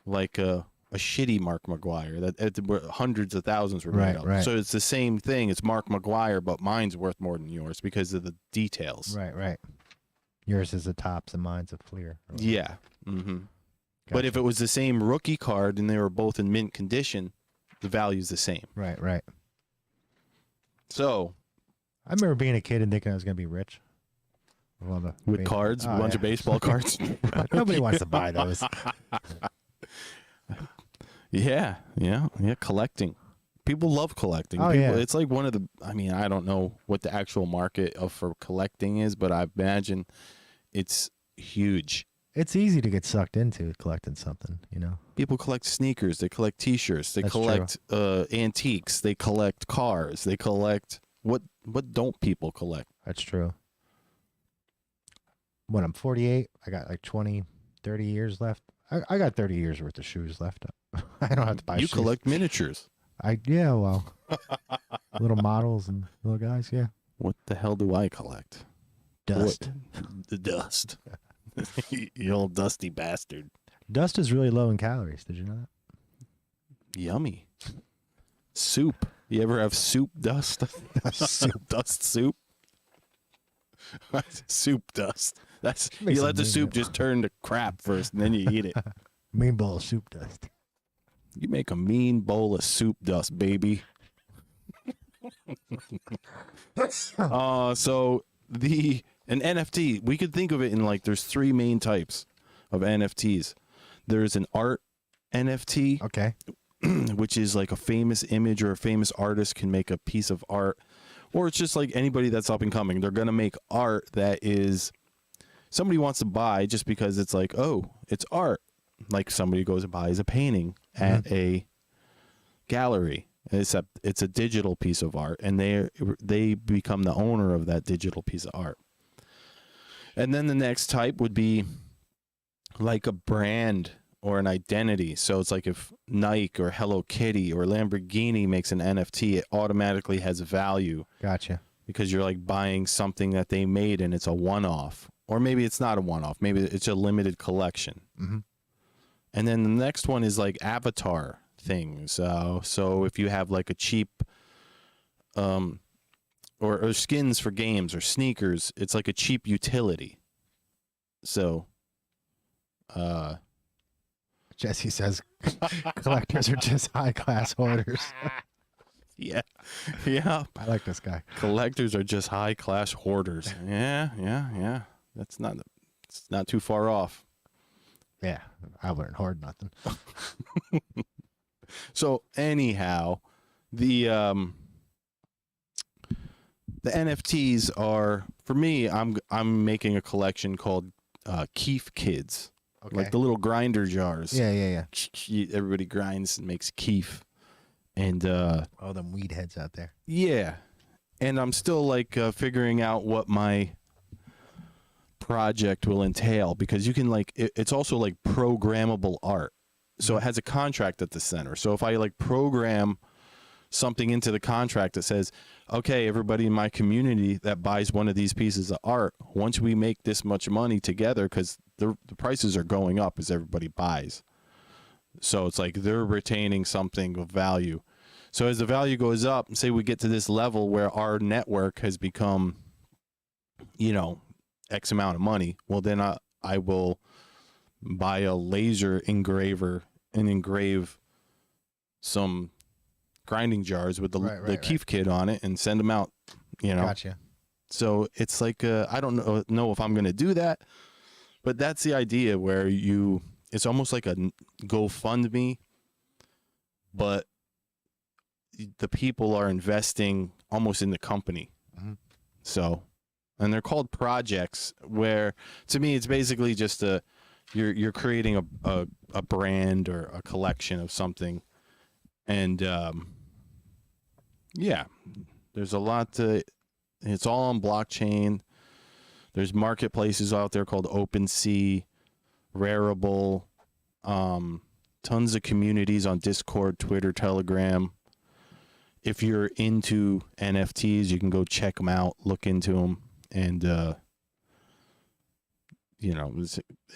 like a shitty Mark McGwire that hundreds of thousands were made of. Right. So it's the same thing. It's Mark McGwire, but mine's worth more than yours because of the details. Right. Yours is the tops and mine's a Fleer. Yeah. Mm-hmm. Gotcha. But if it was the same rookie card and they were both in mint condition, the value's the same. Right. So I remember being a kid and thinking I was going to be rich. With cards, a bunch of baseball cards. Nobody wants to buy those. Yeah, collecting. People love collecting. It's like one of the, I don't know what the actual market for collecting is, but I imagine it's huge. It's easy to get sucked into collecting something, you know. People collect sneakers, they collect t-shirts, they collect antiques, they collect cars, they collect what don't people collect? That's true. When I'm 48, I got like 20, 30 years left. I got 30 years worth of shoes left. I don't have to buy shoes. You collect miniatures. Well, little models and little guys, yeah. What the hell do I collect? Dust. The dust. You old dusty bastard. Dust is really low in calories. Did you know that? Yummy. Soup. You ever have soup dust? Soup dust soup? Soup dust. You let the soup just turn to crap first, and then you eat it. Mean bowl of soup dust. You make a mean bowl of soup dust, baby. So an NFT, we could think of it in like there's 3 main types of NFTs. There's an art NFT, okay, which is like a famous image or a famous artist can make a piece of art, or it's just like anybody that's up and coming. They're gonna make art that is somebody wants to buy just because it's like, oh, it's art. Like somebody goes and buys a painting at a gallery. Except it's a digital piece of art, and they become the owner of that digital piece of art. And then the next type would be like a brand or an identity. So it's like if Nike or Hello Kitty or Lamborghini makes an NFT, it automatically has value. Gotcha. Because you're like buying something that they made and it's a one-off. Or maybe it's not a one-off. Maybe it's a limited collection. Mm-hmm. And then the next one is like avatar things. So if you have like a cheap or skins for games or sneakers, it's like a cheap utility. So Jesse says collectors are just high-class hoarders. Yeah. I like this guy. Collectors are just high-class hoarders. Yeah. It's not too far off. Yeah, I wouldn't hoard nothing. So anyhow, the NFTs are, for me, I'm making a collection called KIEFKIDS. Okay. Like the little grinder jars. Yeah. Everybody grinds and makes keef. And all them weed heads out there. yeah. And I'm still like figuring out what my project will entail, because you can like it's also like programmable art. So it has a contract at the center. So if I like program something into the contract that says, okay, everybody in my community that buys one of these pieces of art, once we make this much money together, because the prices are going up as everybody buys. So it's like they're retaining something of value. So as the value goes up, say we get to this level where our network has become, X amount of money, well, then I will buy a laser engraver and engrave some grinding jars with the KIEFKID on it and send them out, Gotcha. So it's like, I don't know if I'm going to do that, but that's the idea where it's almost like a GoFundMe, but the people are investing almost in the company. Mm-hmm. So, and they're called projects, where to me, it's basically just you're creating a brand or a collection of something. And, yeah, there's a lot it's all on blockchain. There's marketplaces out there called OpenSea, Rarible, tons of communities on Discord, Twitter, Telegram. If you're into NFTs, you can go check them out, look into them, and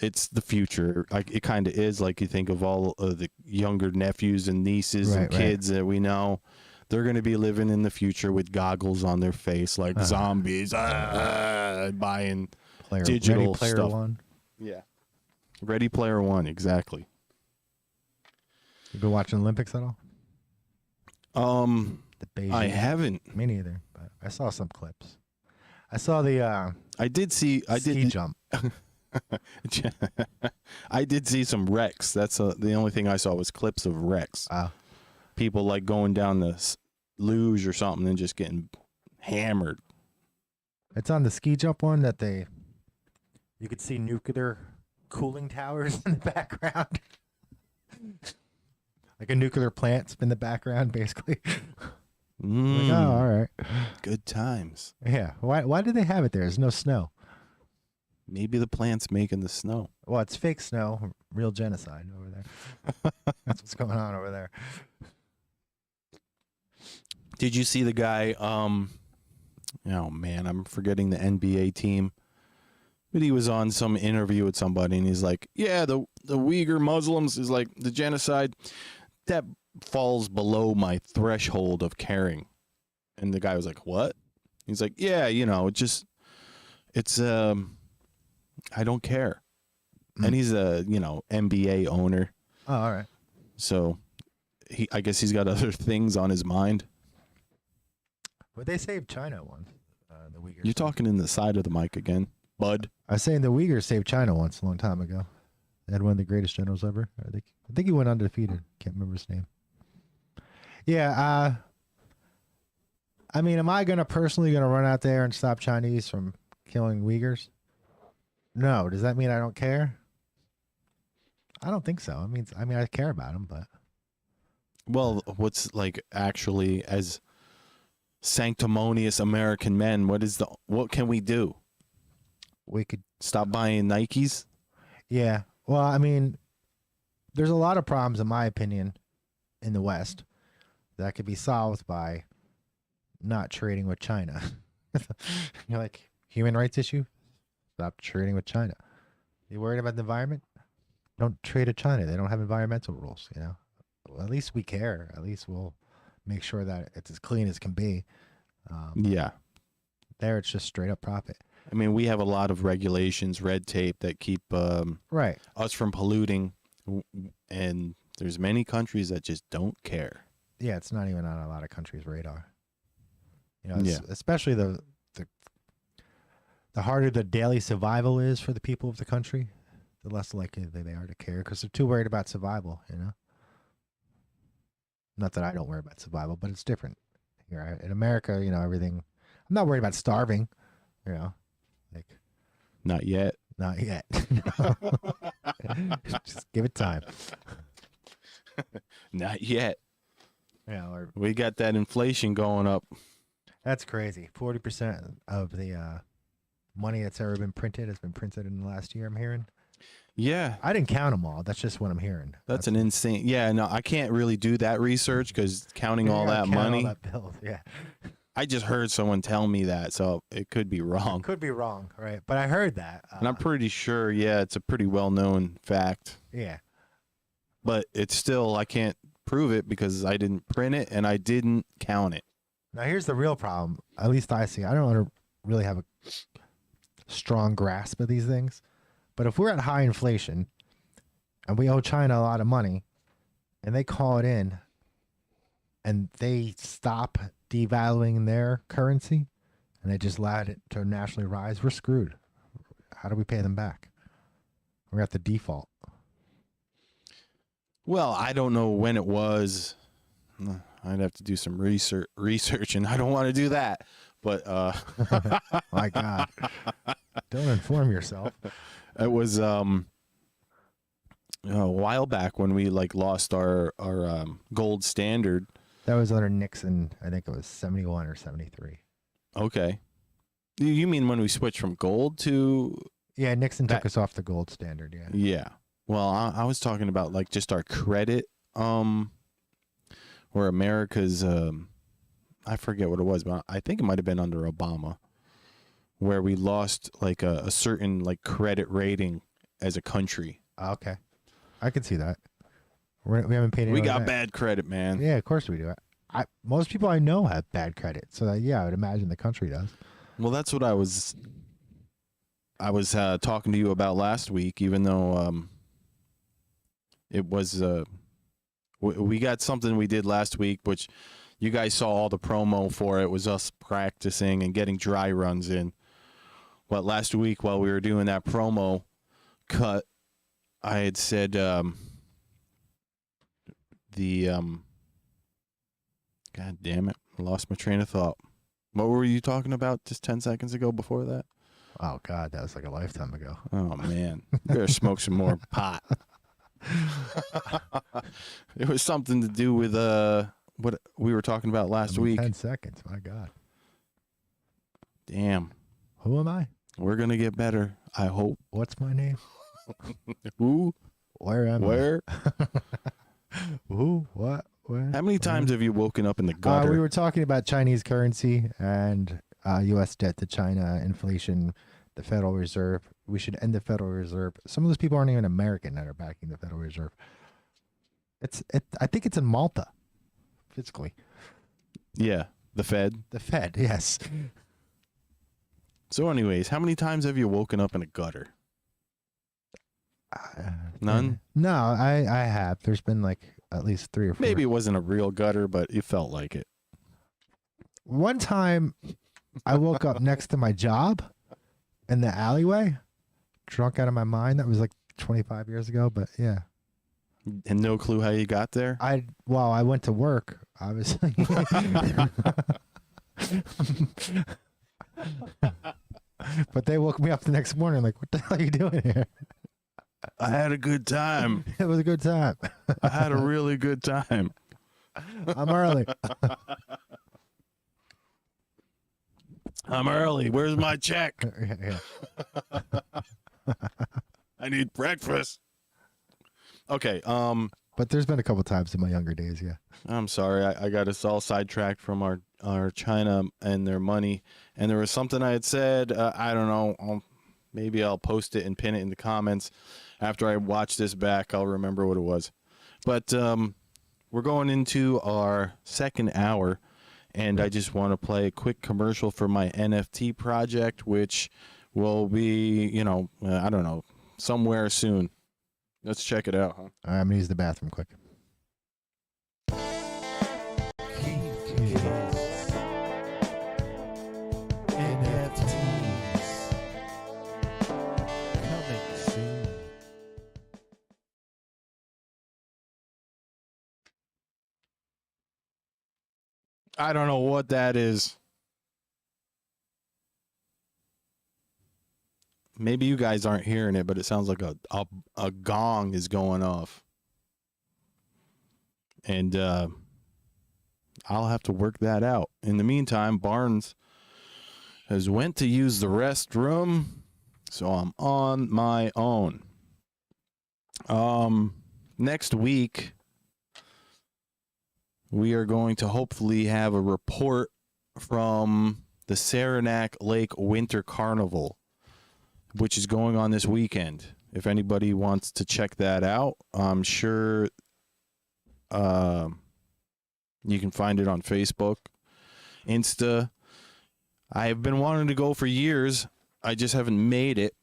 it's the future. Like it kind of is. Like you think of all of the younger nephews and nieces and kids that we know, they're going to be living in the future with goggles on their face, like zombies, buying digital Ready Player stuff. One. Yeah, Ready Player One, exactly. You been watching Olympics at all? The Beijing. I haven't. Me neither, but I saw some clips. I saw the I did ski jump. I did see some wrecks. That's the only thing I saw was clips of wrecks. People like going down the luge or something and just getting hammered. It's on the ski jump one that you could see nuclear cooling towers in the background. Like a nuclear plant in the background, basically. Like, oh, all right. Good times. Yeah. Why do they have it there? There's no snow. Maybe the plant's making the snow. Well, it's fake snow. Real genocide over there. That's what's going on over there. Did you see the guy? Oh man, I'm forgetting the NBA team. But he was on some interview with somebody, and he's like, "Yeah, the Uyghur Muslims is like the genocide that falls below my threshold of caring." And the guy was like, "What?" He's like, "Yeah, it's I don't care." And he's a NBA owner. Oh, all right. So I guess he's got other things on his mind. But they saved China once. The Uyghurs. You're talking in the side of the mic again, bud. I was saying the Uyghurs saved China once a long time ago. They had one of the greatest generals ever. I think he went undefeated. Can't remember his name. Yeah. I mean, am I personally gonna run out there and stop Chinese from killing Uyghurs? No. Does that mean I don't care? I don't think so. I mean, I care about them, but Well, what's like actually as sanctimonious American men? What can we do? We could Stop buying Nikes. Yeah. Well, I mean, there's a lot of problems, in my opinion, in the West that could be solved by not trading with China. You're like, human rights issue? Stop trading with China. You worried about the environment? Don't trade with China. They don't have environmental rules, you know? Well, at least we care. At least we'll make sure that it's as clean as can be. Yeah. There, it's just straight up profit. I mean, we have a lot of regulations, red tape that keep Right. us from polluting, and there's many countries that just don't care. Yeah, it's not even on a lot of countries' radar. You know, Yeah. especially the harder the daily survival is for the people of the country, the less likely they are to care because they're too worried about survival, you know? Not that I don't worry about survival, but it's different. Here in America, you know, everything. I'm not worried about starving, you know? Like, Not yet. not yet. Just give it time. Not yet. Yeah, or We got that inflation going up. that's crazy. 40% of the money that's ever been printed has been printed in the last year, I'm hearing. Yeah. I didn't count them all. That's just what I'm hearing. That's an insane. Yeah, no, I can't really do that research because counting all that money. All that bills, yeah. I just heard someone tell me that, so it could be wrong. Could be wrong, right? But I heard that. And I'm pretty sure, yeah, it's a pretty well-known fact. Yeah. But it's still, I can't prove it because I didn't print it and I didn't count it. Now here's the real problem. At least I see. I don't really have a strong grasp of these things. But if we're at high inflation and we owe China a lot of money and they call it in and they stop devaluing their currency and they just allow it to naturally rise, we're screwed. How do we pay them back? We're at the default. Well, I don't know when it was. I'd have to do some research, and I don't want to do that. But My God. Don't inform yourself. it was a while back when we like lost our gold standard. That was under Nixon. I think it was 71 or 73. Okay. You mean when we switched from gold to? Yeah, Nixon took us off the gold standard. Yeah. Yeah. Well, I was talking about like just our credit, where America's, I forget what it was, but I think it might have been under Obama, where we lost like a certain like credit rating as a country. Okay. I can see that. We haven't paid any. We got bad credit, man. Yeah, of course we do. Most people I know have bad credit, so yeah, I would imagine the country does. Well, that's what I was talking to you about last week, even though it was we got something we did last week, which you guys saw all the promo for. It was us practicing and getting dry runs in. But last week while we were doing that promo cut, I had said God damn it, I lost my train of thought. What were you talking about just 10 seconds ago before that? Oh God, that was like a lifetime ago. Oh man, you better smoke some more pot. It was something to do with what we were talking about last week. 10 seconds, my God. Damn. Who am I? We're gonna get better, I hope. What's my name? Who? Where am Where? I? Who? What? Where? How many times have you woken up in the gutter? We were talking about Chinese currency and U.S. debt to China, inflation, the Federal Reserve. We should end the Federal Reserve. Some of those people aren't even American that are backing the Federal Reserve. I think it's in Malta, physically. Yeah, the Fed. The Fed, yes. So anyways, how many times have you woken up in a gutter? None? No, I have. There's been like at least 3 or 4. Maybe it wasn't a real gutter, but it felt like it. One time I woke up next to my job in the alleyway, drunk out of my mind. That was like 25 years ago, but yeah. And no clue how you got there? I went to work, obviously. But they woke me up the next morning like, what the hell are you doing here? I had a good time. It was a good time. I had a really good time. I'm early. I'm early. Where's my check? Yeah. I need breakfast. Okay. But there's been a couple times in my younger days, yeah. I'm sorry. I got us all sidetracked from our China and their money. And there was something I had said. I don't know. Maybe I'll post it and pin it in the comments. After I watch this back, I'll remember what it was. But we're going into our second hour. And I just want to play a quick commercial for my NFT project, which will be, I don't know, somewhere soon. Let's check it out, huh? All right, I'm going to use the bathroom quick. I don't know what that is. Maybe you guys aren't hearing it, but it sounds like a gong is going off. And I'll have to work that out. In the meantime, Barnes has went to use the restroom, so I'm on my own. Next week, we are going to hopefully have a report from the Saranac Lake Winter Carnival, which is going on this weekend. If anybody wants to check that out, I'm sure you can find it on Facebook, Insta. I have been wanting to go for years. I just haven't made it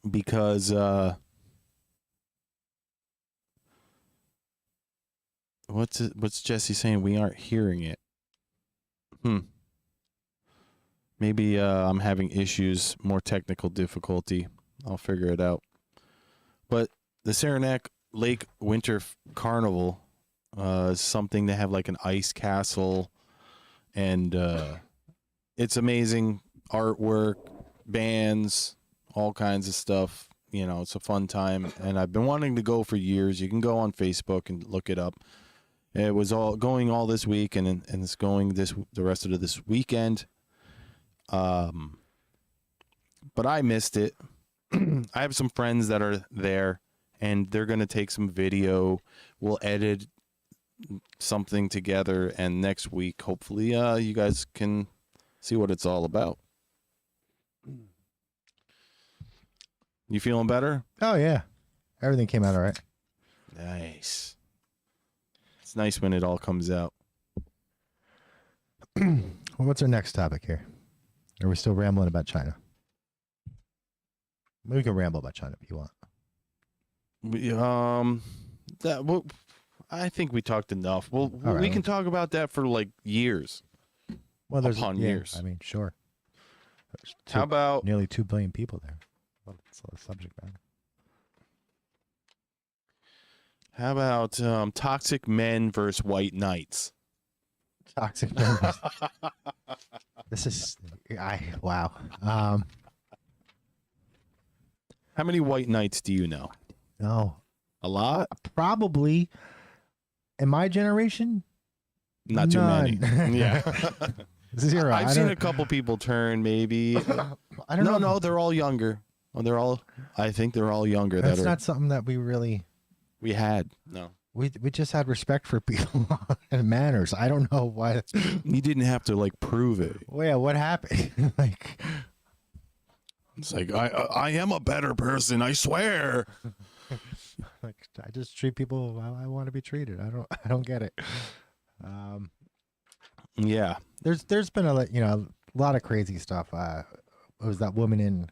because what's Jesse saying? We aren't hearing it. Maybe I'm having issues, more technical difficulty. I'll figure it out. But the Saranac Lake Winter Carnival is something to have like an ice castle, and it's amazing artwork, bands, all kinds of stuff. It's a fun time, and I've been wanting to go for years. You can go on Facebook and look it up. It was all going all this week, and it's going the rest of this weekend. But I missed it. I have some friends that are there, and they're going to take some video. We'll edit something together, and next week, hopefully, you guys can see what it's all about. You feeling better? Oh, yeah. Everything came out all right. Nice. It's nice when it all comes out. Well, what's our next topic here? Are we still rambling about China? Maybe we can ramble about China if you want. I think we talked enough. Well, right. We can talk about that for like years. Well, there's years. I mean, sure. How about nearly 2 billion people there? Well, it's a subject matter. How about toxic men versus white knights? Toxic men. This is wow. How many white knights do you know? No, a lot. Probably in my generation, not too many. Yeah, 0. I've seen a couple people turn. Maybe I don't know. No, they're all younger. Well, I think they're all younger. That's not something that we had. No. We just had respect for people and manners. I don't know why. You didn't have to like prove it. Well, yeah, what happened? It's like I am a better person. I swear. I just treat people how I want to be treated. I don't get it. Yeah. There's been a lot of crazy stuff. Was that woman in?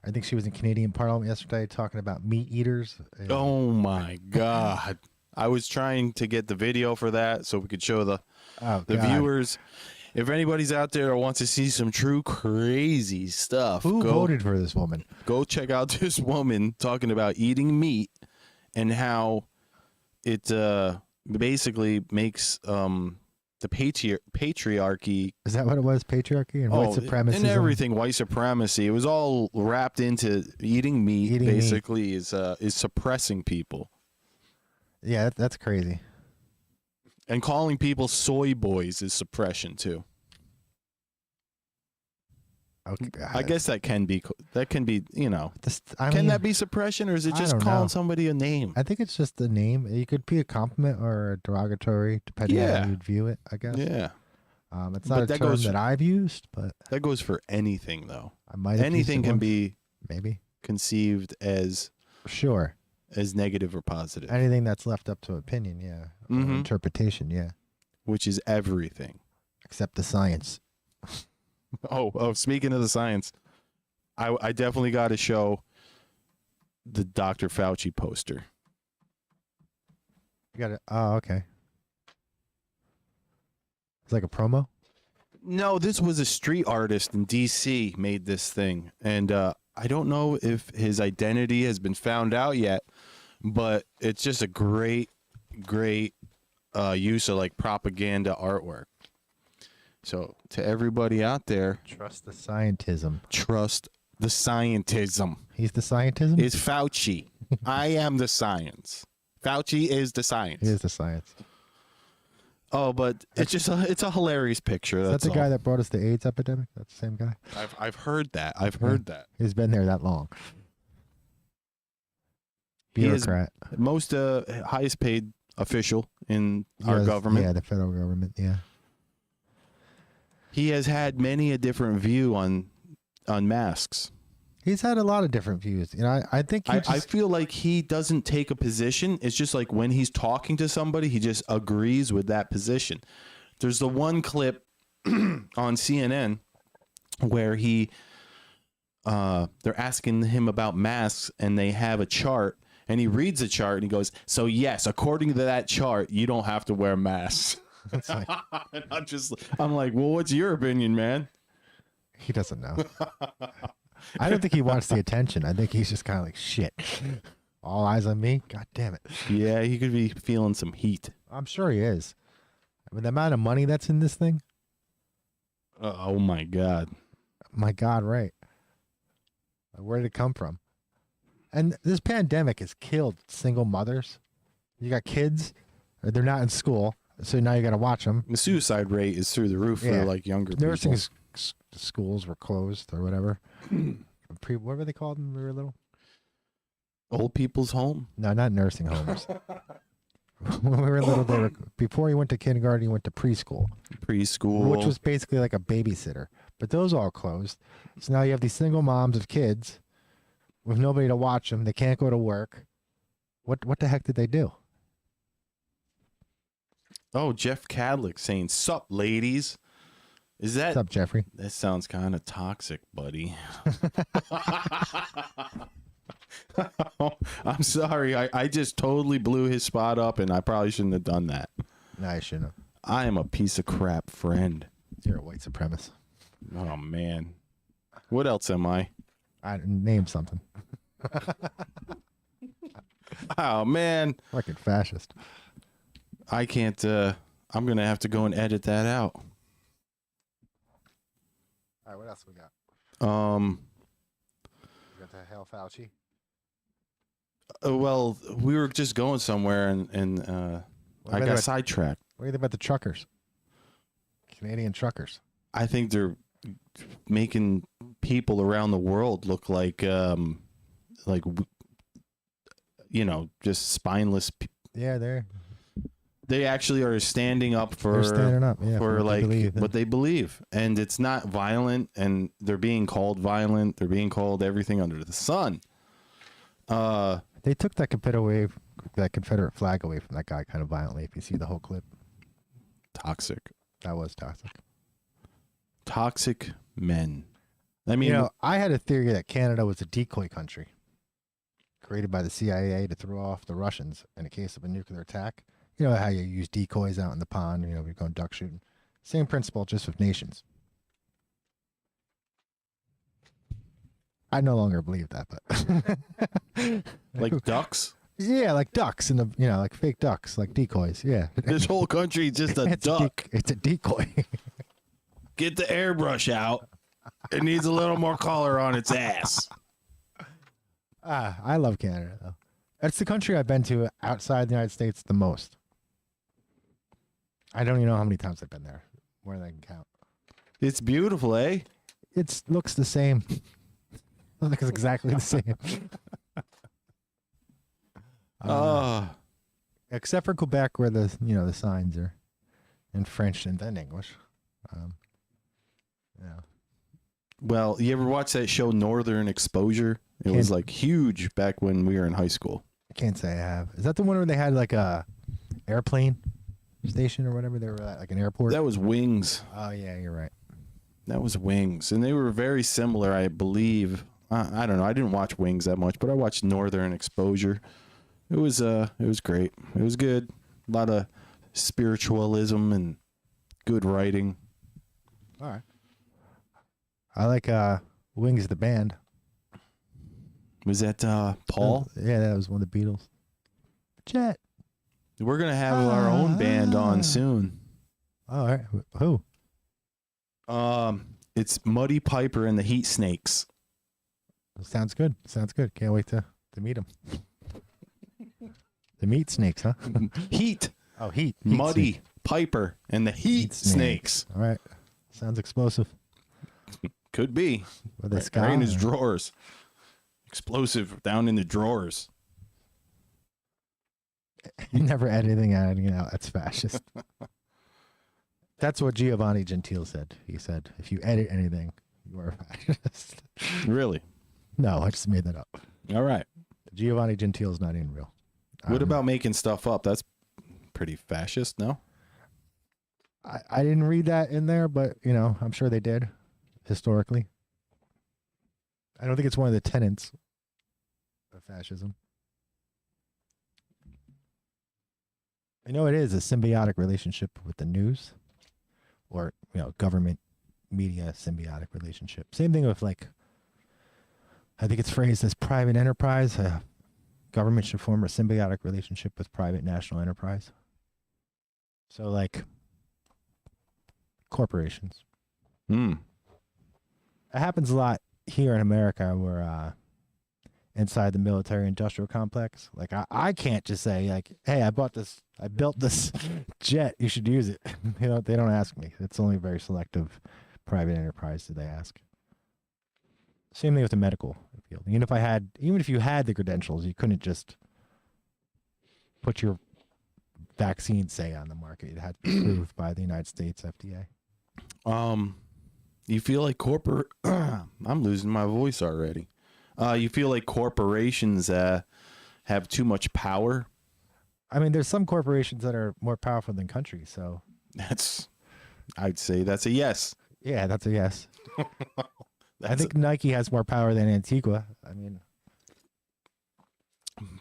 I think she was in Canadian Parliament yesterday talking about meat eaters. Oh my God. I was trying to get the video for that so we could show the viewers. If anybody's out there who wants to see some true crazy stuff, who voted for this woman? Go check out this woman talking about eating meat and how it basically makes the patriarchy. Is that what it was? Patriarchy and white supremacy and everything. White supremacy. It was all wrapped into eating meat. Basically, is suppressing people. Yeah, that's crazy. And calling people soy boys is suppression too. Okay, I guess that can be, you know, I can mean, that be suppression, or is it I just don't calling know. somebody a name? I think it's just the name. It could be a compliment or a derogatory, depending on how you'd view it, I guess. Yeah. It's not a term that I've used, but that goes for anything, though. I might have anything used it can once. be Maybe conceived as as negative or positive, anything that's left up to opinion, yeah, or interpretation, yeah, which is everything except the science. Oh, speaking of the science, I definitely got to show the Dr. Fauci poster. You got it. Oh, okay. It's like a promo? No, this was a street artist in D.C. made this thing, and I don't know if his identity has been found out yet, but it's just a great use of like propaganda artwork. So to everybody out there, trust the scientism. Trust the scientism. He's the scientism? It's Fauci. I am the science. Fauci is the science. He is the science. Oh, but it's a hilarious picture. Is that the guy that brought us the AIDS epidemic? That's the same guy? I've heard that. I've heard that. He's been there that long. Bureaucrat. He is most highest paid official in our government. Yeah, the federal government, yeah. He has had many a different view on masks. He's had a lot of different views. You know, I think I feel like he doesn't take a position. It's just like when he's talking to somebody, he just agrees with that position. There's the one clip on CNN where they're asking him about masks, and they have a chart, and he reads the chart and he goes, "So yes, according to that chart, you don't have to wear masks." Like, and I'm like, well, what's your opinion, man? He doesn't know. I don't think he wants the attention. I think he's just kind of like, shit. All eyes on me? God damn it. Yeah, he could be feeling some heat. I'm sure he is. I mean, the amount of money that's in this thing. Oh, my God. My God, right. Where did it come from? And this pandemic has killed single mothers. You got kids, they're not in school, so now you got to watch them. The suicide rate is through the roof for like younger people. Nursing schools were closed or whatever. What were they called when we were little? Old people's home? No, not nursing homes. When we were little, before you went to kindergarten, you went to preschool. Preschool. Which was basically like a babysitter. But those all closed. So now you have these single moms of kids with nobody to watch them. They can't go to work. What the heck did they do? Oh, Jeff Cadlick saying, "Sup, ladies." Is that... What's up, Jeffrey? That sounds kind of toxic, buddy. I'm sorry. I just totally blew his spot up, and I probably shouldn't have done that. No, I shouldn't have. I am a piece of crap friend. You're a white supremacist. Oh, man. What else am I? I name something. Oh, man. Fucking fascist. I can't. I'm going to have to go and edit that out. All right, what else we got? We got the Hell Fauci. Well, we were just going somewhere, and I got sidetracked. What do you think about the truckers? Canadian truckers. I think they're making people around the world look like just spineless. Yeah, they actually are standing up for what they believe, and it's not violent, and they're being called violent. They're being called everything under the sun. They took that Confederate flag away from that guy kind of violently. If you see the whole clip, toxic. That was toxic. Toxic men. I mean, I had a theory that Canada was a decoy country created by the CIA to throw off the Russians in a case of a nuclear attack. You know how you use decoys out in the pond, you're going duck shooting. Same principle, just with nations. I no longer believe that, but like ducks? Yeah, like ducks in the like fake ducks, like decoys. Yeah. This whole country is just a duck. It's a decoy. Get the airbrush out. It needs a little more color on its ass. I love Canada though. That's the country I've been to outside the United States the most. I don't even know how many times I've been there. More than I can count. It's beautiful, eh? It looks the same. Looks exactly the same. Except for Quebec, where the the signs are in French and then English. Yeah. Well, you ever watch that show Northern Exposure? It was like huge back when we were in high school. I can't say I have. Is that the one where they had like a airplane station or whatever? They were at like an airport. That was Wings. Oh yeah, you're right. That was Wings, and they were very similar, I believe. I don't know. I didn't watch Wings that much, but I watched Northern Exposure. It was great. It was good. A lot of spiritualism and good writing. All right. I like Wings the band. Was that Paul? Yeah, that was one of the Beatles. Jet. We're gonna have our own band on soon. All right. Who? It's Muddy Piper and the Heat Snakes. Sounds good. Sounds good. Can't wait to meet them. The meat snakes, huh? Heat. Oh, heat. Muddy Snake. Piper and the Heat Snakes. All right. Sounds explosive. Could be. With the Right sky. in his drawers. Explosive down in the drawers. You never edit anything out. That's fascist. That's what Giovanni Gentile said. He said, if you edit anything, you are a fascist. Really? No, I just made that up. All right. Giovanni Gentile is not even real. What about making stuff up? That's pretty fascist, no? I didn't read that in there, but, I'm sure they did historically. I don't think it's one of the tenets of fascism. It is a symbiotic relationship with the news or, government media symbiotic relationship. Same thing with I think it's phrased as private enterprise. Government should form a symbiotic relationship with private national enterprise. So corporations. It happens a lot here in America where inside the military industrial complex, I can't just say hey, I built this jet, you should use it. They don't ask me. It's only very selective private enterprise that they ask. Same thing with the medical field. Even if you had the credentials, you couldn't just put your vaccine, say, on the market. It had to be approved by the United States FDA. You feel like I'm losing my voice already. You feel like corporations have too much power? I mean, there's some corporations that are more powerful than countries, so I'd say that's a yes. Yeah, that's a yes. I think Nike has more power than Antigua. I mean,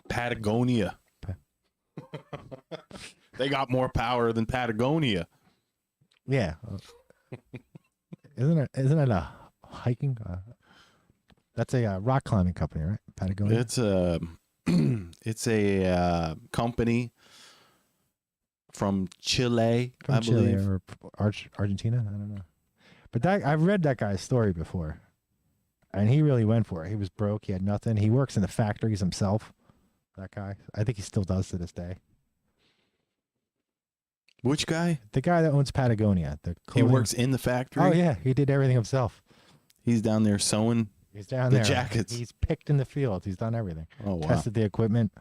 Patagonia. They got more power than Patagonia. Yeah. Isn't it a hiking? That's a rock climbing company, right? Patagonia. It's a company from Chile, I believe, or Argentina. I don't know. But I've read that guy's story before, and he really went for it. He was broke. He had nothing. He works in the factories himself. That guy. I think he still does to this day. Which guy? The guy that owns Patagonia. He works in the factory? Oh, yeah. He did everything himself. He's down there sewing the jackets. He's picked in the field. He's done everything. Oh, wow. Tested the equipment.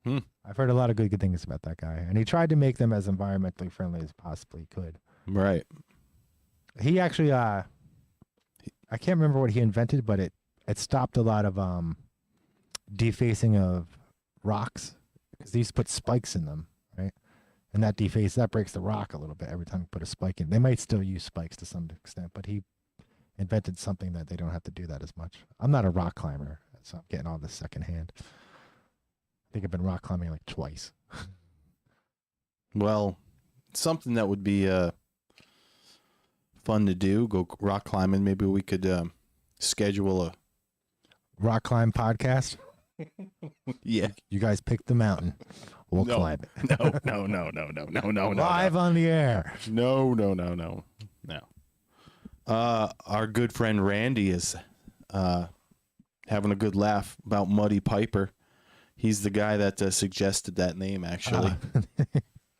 I've heard a lot of good things about that guy. And he tried to make them as environmentally friendly as possibly he could. Right. He actually, I can't remember what he invented, but it stopped a lot of defacing of rocks because he used to put spikes in them, right? And that breaks the rock a little bit every time you put a spike in. They might still use spikes to some extent, but he invented something that they don't have to do that as much. I'm not a rock climber, so I'm getting all this secondhand. I think I've been rock climbing like twice. Well, something that would be fun to do, go rock climbing. Maybe we could schedule a rock climb podcast. Yeah. You guys pick the mountain. We'll climb it. No. Live on the air. No. Our good friend Randy is having a good laugh about Muddy Piper. He's the guy that suggested that name, actually.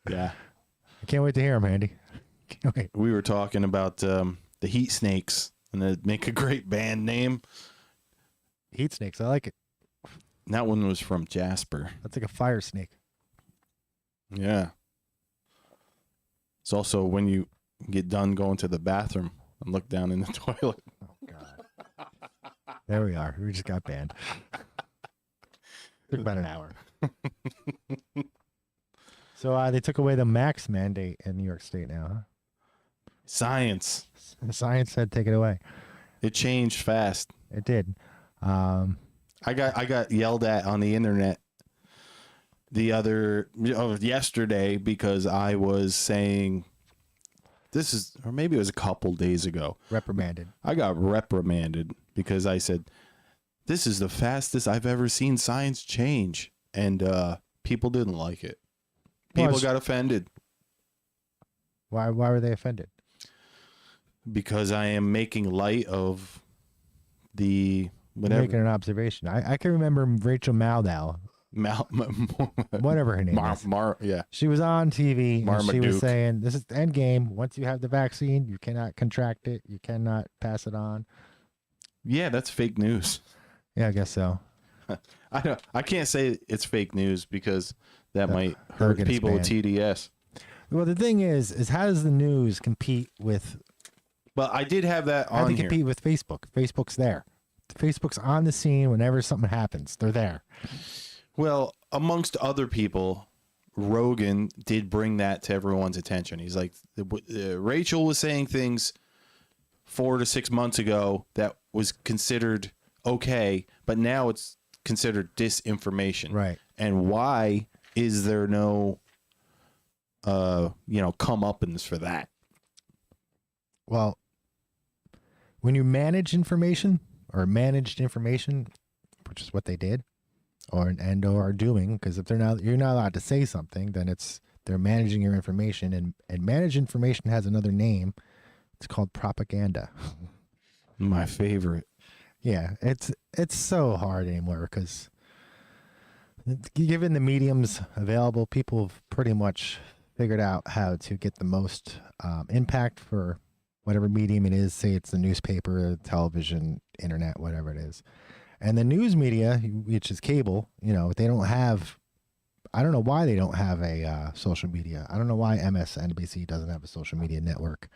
Yeah. I can't wait to hear him, Andy. Can't wait. We were talking about the Heat Snakes, and it'd make a great band name. Heat snakes. I like it. That one was from Jasper. That's like a fire snake. Yeah. It's also when you get done going to the bathroom and look down in the toilet. Oh, God. There we are. We just got banned. Took about an hour. So they took away the max mandate in New York State now, huh? Science. Science said take it away. It changed fast. It did. I got yelled at on the internet yesterday because I was saying or maybe it was a couple days ago. Reprimanded. I got reprimanded because I said, this is the fastest I've ever seen science change. And people didn't like it. People got offended. Why were they offended? Because I am making light of the whatever. Making an observation. I can remember Rachel Maddow. Whatever her name is. Yeah. She was on TV and she was Marmaduke. saying, this is the end game. Once you have the vaccine, you cannot contract it. You cannot pass it on. Yeah, that's fake news. Yeah, I guess so. I can't say it's fake news because that might that'll hurt get us people with banned. TDS. Well, the thing is how does the news compete with... Well, I did have that How do on they here. compete with Facebook? Facebook's there. Facebook's on the scene whenever something happens. They're there. Well, amongst other people, Rogan did bring that to everyone's attention. He's like, Rachel was saying things 4 to 6 months ago that was considered okay, but now it's considered disinformation. Right. And why is there no, comeuppance for that? Well, when you manage information or managed information, which is what they did, or are doing, because if you're not allowed to say something, then they're managing your information, and managed information has another name. It's called propaganda. My favorite. Yeah, it's so hard anymore because given the mediums available, people have pretty much figured out how to get the most impact for whatever medium it is. Say it's the newspaper, television, internet, whatever it is. And the news media, which is cable, they don't have, I don't know why they don't have a social media. I don't know why MSNBC doesn't have a social media network.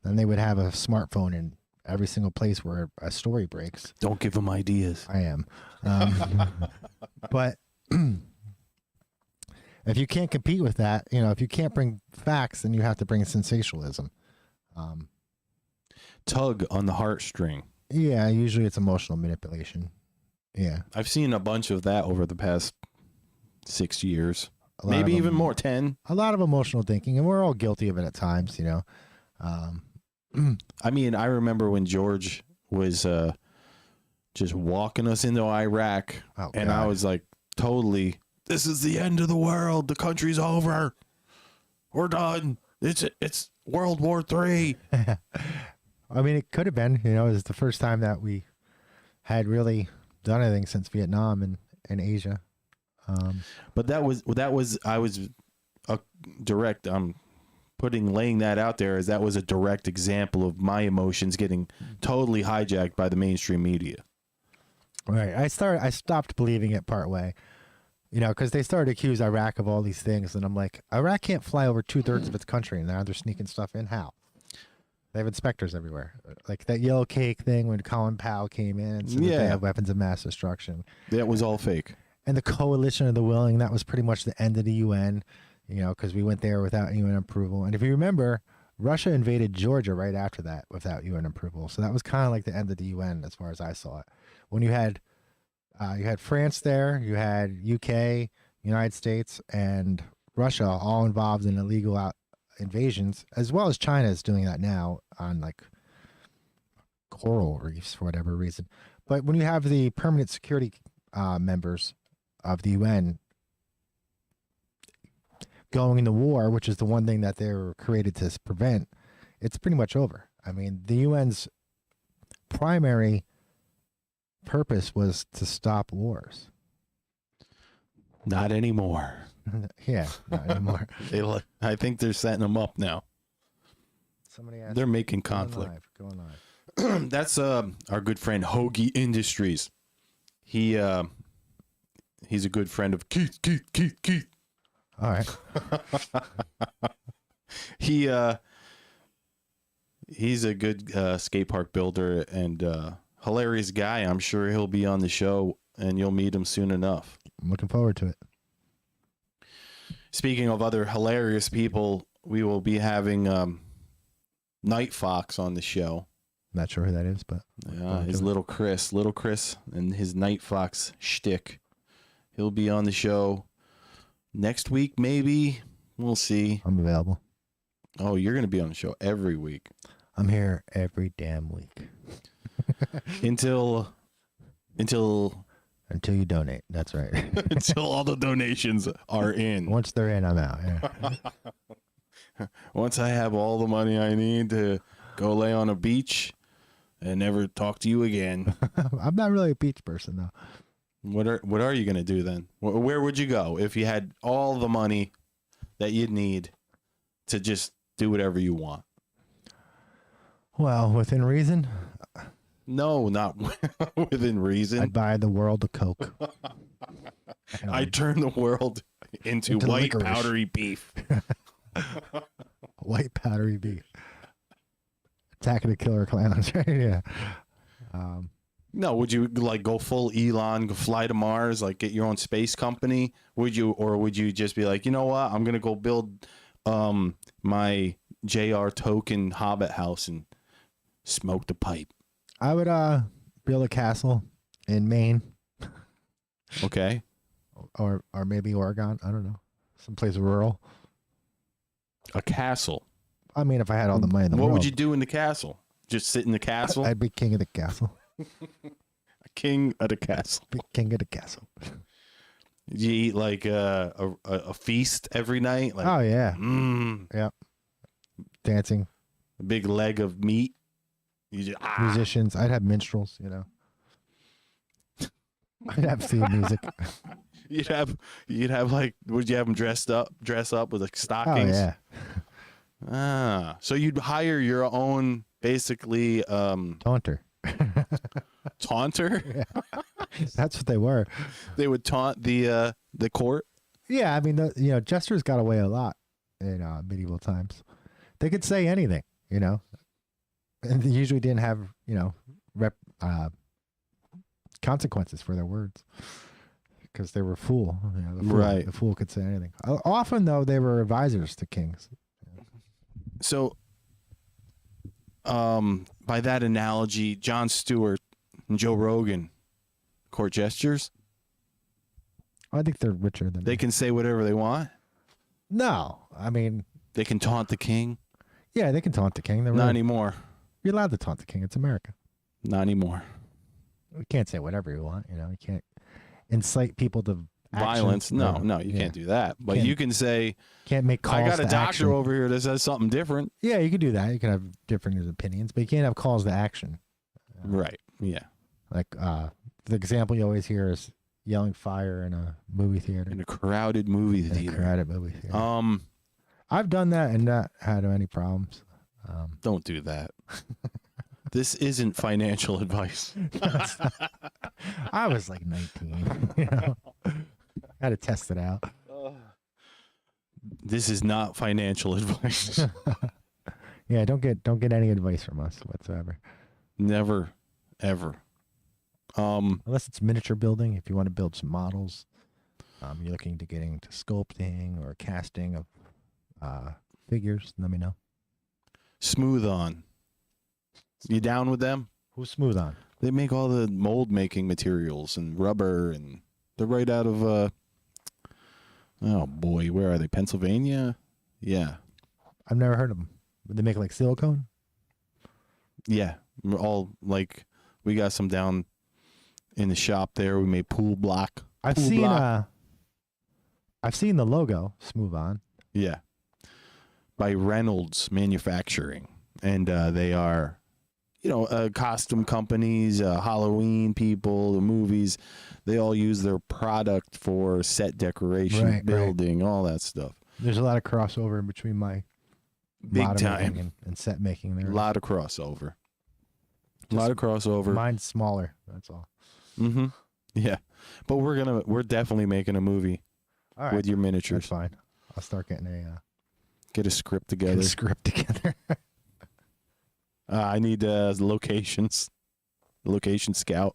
Then they would have a smartphone in every single place where a story breaks. Don't give them ideas. I am. But if you can't compete with that, if you can't bring facts, then you have to bring sensationalism. Tug on the heartstring. Yeah, usually it's emotional manipulation. Yeah. I've seen a bunch of that over the past 6 years. Maybe even more, 10. A lot of emotional thinking, and we're all guilty of it at times, I mean, I remember when George was just walking us into Iraq, and I was like, totally, this is the end of the world. The country's over. We're done. It's World War III. I mean, it could have been, it was the first time that we had really done anything since Vietnam and Asia. But I was a direct, laying that out there as that was a direct example of my emotions getting totally hijacked by the mainstream media. Right. I stopped believing it partway, because they started to accuse Iraq of all these things. And I'm like, Iraq can't fly over 2/3 of its country. And now they're sneaking stuff in. How? They have inspectors everywhere. Like that yellow cake thing when Colin Powell came in and said that they have weapons of mass destruction. That was all fake. And the coalition of the willing, that was pretty much the end of the UN, because we went there without UN approval. And if you remember, Russia invaded Georgia right after that without UN approval. So that was kind of like the end of the UN as far as I saw it. When you had France there, you had UK, United States, and Russia all involved in illegal invasions, as well as China is doing that now on like coral reefs for whatever reason. But when you have the permanent security members of the UN going into war, which is the one thing that they were created to prevent, it's pretty much over. I mean, the UN's primary purpose was to stop wars. Not anymore. Yeah, not anymore. I think they're setting them up now. Somebody asked. They're making conflict. Going live. That's our good friend Hoagie Industries. He's a good friend of Keith. All right. He's a good skate park builder and hilarious guy. I'm sure he'll be on the show and you'll meet him soon enough. I'm looking forward to it. Speaking of other hilarious people, we will be having Night Fox on the show. Not sure who that is, but Yeah, his little Chris and his Night Fox shtick. He'll be on the show next week, maybe. We'll see. I'm available. Oh, you're going to be on the show every week. I'm here every damn week. until you donate. That's right. until all the donations are in. Once they're in, I'm out. Yeah. Once I have all the money I need to go lay on a beach and never talk to you again. I'm not really a beach person, though. What are you going to do then? Where would you go if you had all the money that you'd need to just do whatever you want? Well, within reason. No, not within reason. I'd buy the world a Coke. I'd turn the world into white licorice. powdery beef. White powdery beef. Attack of the Killer Clowns, right? Yeah. No, would you like go full Elon, go fly to Mars, like get your own space company? Would you, or would you just be like, you know what, I'm gonna go build my JR Token Hobbit house and smoke the pipe? I would build a castle in Maine. Okay. Or maybe Oregon. I don't know. Someplace rural. A castle. I mean, if I had all the money in the world. What would you do in the castle? Just sit in the castle? I'd be king of the castle. A king of the castle. Be king of the castle. Did you eat like a feast every night? Like, Oh, yeah. Yeah. Dancing. A big leg of meat. You just, Musicians. I'd have minstrels, you know. I'd have theme music. You'd have like, would you have them dress up with like Oh, stockings? yeah. So you'd hire your own, basically, Taunter. taunter? Yeah. That's what they were. They would taunt the court? Yeah, I mean, jesters got away a lot in medieval times. They could say anything, you know. And they usually didn't have, consequences for their words because they were fool. You know, Right. The fool could say anything. Often, though, they were advisors to kings. So, by that analogy, Jon Stewart and Joe Rogan, court gestures? I think they're richer than They can say whatever they want? No, I mean, They can taunt the king? yeah, they can taunt the king. Not anymore. You're allowed to taunt the king. It's America. Not anymore. You can't say whatever you want. You know, you can't incite people to Violence? action. No, you can't do that. But you can say, Can't make calls. I got a to doctor action. over here that says something different. Yeah, you can do that. You can have different opinions, but you can't have calls to action. Right. Yeah. Like the example you always hear is yelling fire in a movie theater. In a crowded movie theater. Crowded movie theater. I've done that and not had any problems. Don't do that. This isn't financial advice. I was like 19. You know, had to test it out. This is not financial advice. Yeah, don't get any advice from us whatsoever. Never, ever. Unless it's miniature building. If you want to build some models, you're looking to get into sculpting or casting of figures, let me know. Smooth On. You down with them? Who's Smooth On? They make all the mold making materials and rubber, and they're right out of oh boy, where are they? Pennsylvania? Yeah. I've never heard of them. They make like silicone? Yeah. We're all like, we got some down in the shop there. We made pool block. I've seen the logo, Smooth On. Yeah. By Reynolds Manufacturing. And they are costume companies, Halloween people, the movies, they all use their product for set decoration, building, all that stuff. There's a lot of crossover in between my Big model time. making and set making there. A lot of crossover. A lot of crossover. Mine's smaller. That's all. Mm-hmm. Yeah, but we're definitely making a movie with your miniatures. That's fine. I'll start getting get a script together. I need locations. Location scout.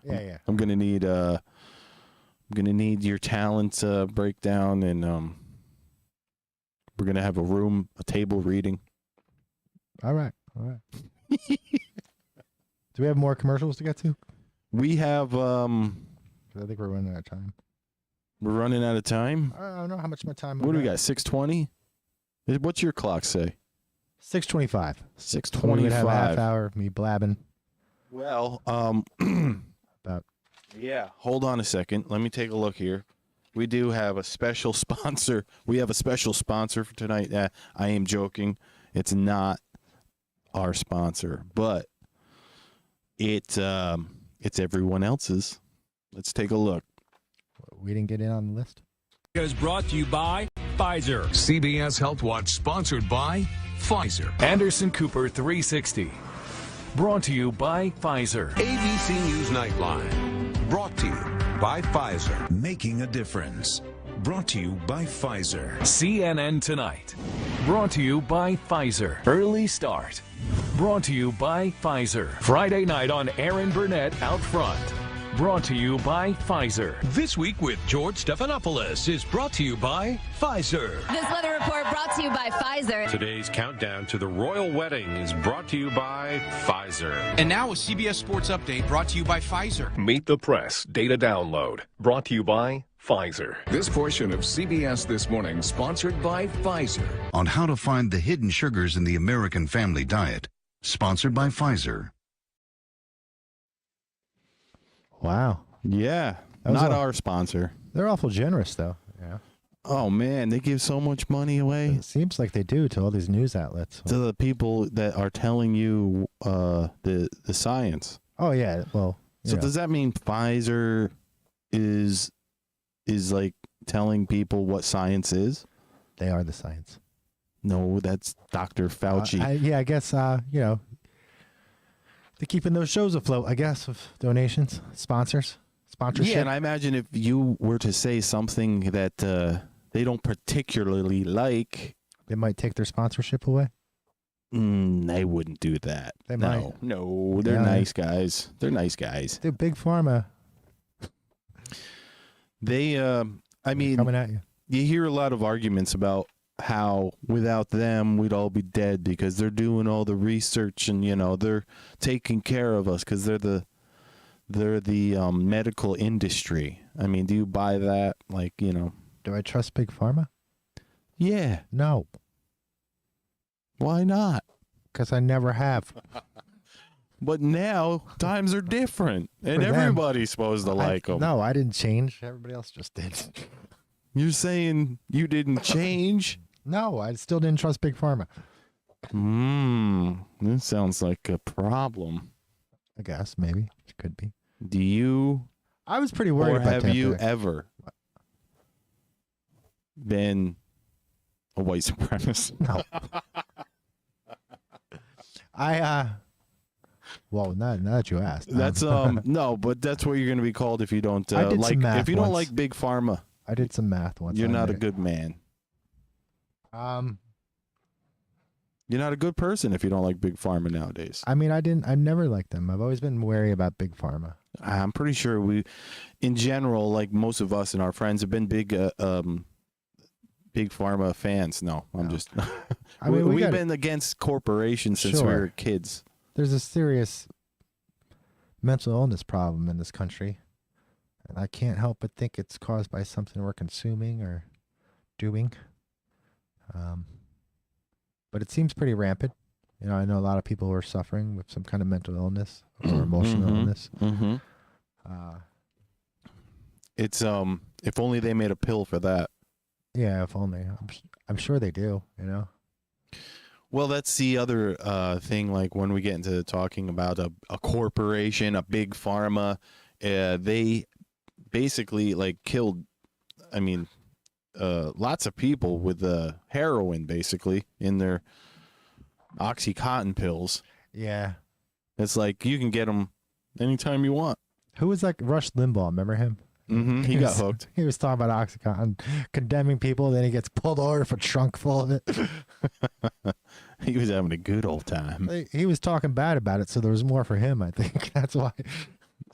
Yeah. I'm gonna need your talent breakdown, and we're gonna have a table reading. All right. Do we have more commercials to get to? We have. I think we're running out of time. We're running out of time. I don't know how much my time. What do we got? 6:20. What's your clock say? 6:25. 6:25. We have a half hour of me blabbing. Well, about. Yeah. Hold on a second. Let me take a look here. We do have a special sponsor. We have a special sponsor for tonight. I am joking. It's not our sponsor, but it's everyone else's. Let's take a look. We didn't get in on the list. Is brought to you by Pfizer. CBS Health Watch sponsored by Pfizer. Anderson Cooper 360. Brought to you by Pfizer. ABC News Nightline. Brought to you by Pfizer. Making a difference. Brought to you by Pfizer. CNN Tonight. Brought to you by Pfizer. Early Start. Brought to you by Pfizer. Friday night on Aaron Burnett Out Front. Brought to you by Pfizer. This Week with George Stephanopoulos is brought to you by Pfizer. This weather report brought to you by Pfizer. Today's countdown to the royal wedding is brought to you by Pfizer. And now a CBS Sports Update brought to you by Pfizer. Meet the Press Data Download brought to you by Pfizer. This portion of CBS This Morning sponsored by Pfizer. On how to find the hidden sugars in the American family diet. Sponsored by Pfizer. Wow. Yeah. Not our sponsor. They're awful generous, though. Yeah. Oh, man. They give so much money away. It seems like they do to all these news outlets. To the people that are telling you the science. Oh, yeah. Well, so does that mean Pfizer is like telling people what science is? They are the science. No, that's Dr. Fauci. I guess, they're keeping those shows afloat, I guess, with donations, sponsorship. Yeah, and I imagine if you were to say something that they don't particularly like, they might take their sponsorship away. They wouldn't do that. They might. No, they're nice guys. They're nice guys. They're Big Pharma. They, coming at you. You hear a lot of arguments about how without them we'd all be dead because they're doing all the research and they're taking care of us because they're the medical industry. I mean, do you buy that? Do I trust Big Pharma? Yeah. No. Why not? Because I never have. But now times are different and everybody's supposed to like them. No, I didn't change. Everybody else just did. You're saying you didn't change? No, I still didn't trust Big Pharma. This sounds like a problem. I guess, maybe. It could be. Do you? I was pretty worried or about have you ever been a white supremacist? No. Well, now that you asked. That's no, but that's what you're going to be called if you don't if you don't like Big Pharma. I did some math once. You're not a good man. You're not a good person if you don't like Big Pharma nowadays. I mean, I've never liked them. I've always been wary about Big Pharma. I'm pretty sure we, in general, like most of us and our friends have been big Pharma fans. No, I'm just. I mean, we've been against corporations since we were kids. There's a serious mental illness problem in this country, and I can't help but think it's caused by something we're consuming or doing. But it seems pretty rampant. I know a lot of people who are suffering with some kind of mental illness or emotional illness. Mm-hmm. It's if only they made a pill for that. Yeah, if only. I'm sure they do. Well, that's the other thing. Like when we get into talking about a corporation, a big pharma, they basically like killed, I mean, lots of people with heroin basically in their OxyContin pills. Yeah. It's like you can get them anytime you want. Who was like Rush Limbaugh? Remember him? Mm-hmm. He got hooked. He was talking about OxyContin, condemning people. Then he gets pulled over with a trunk full of it. He was having a good old time. He was talking bad about it, so there was more for him. I think that's why.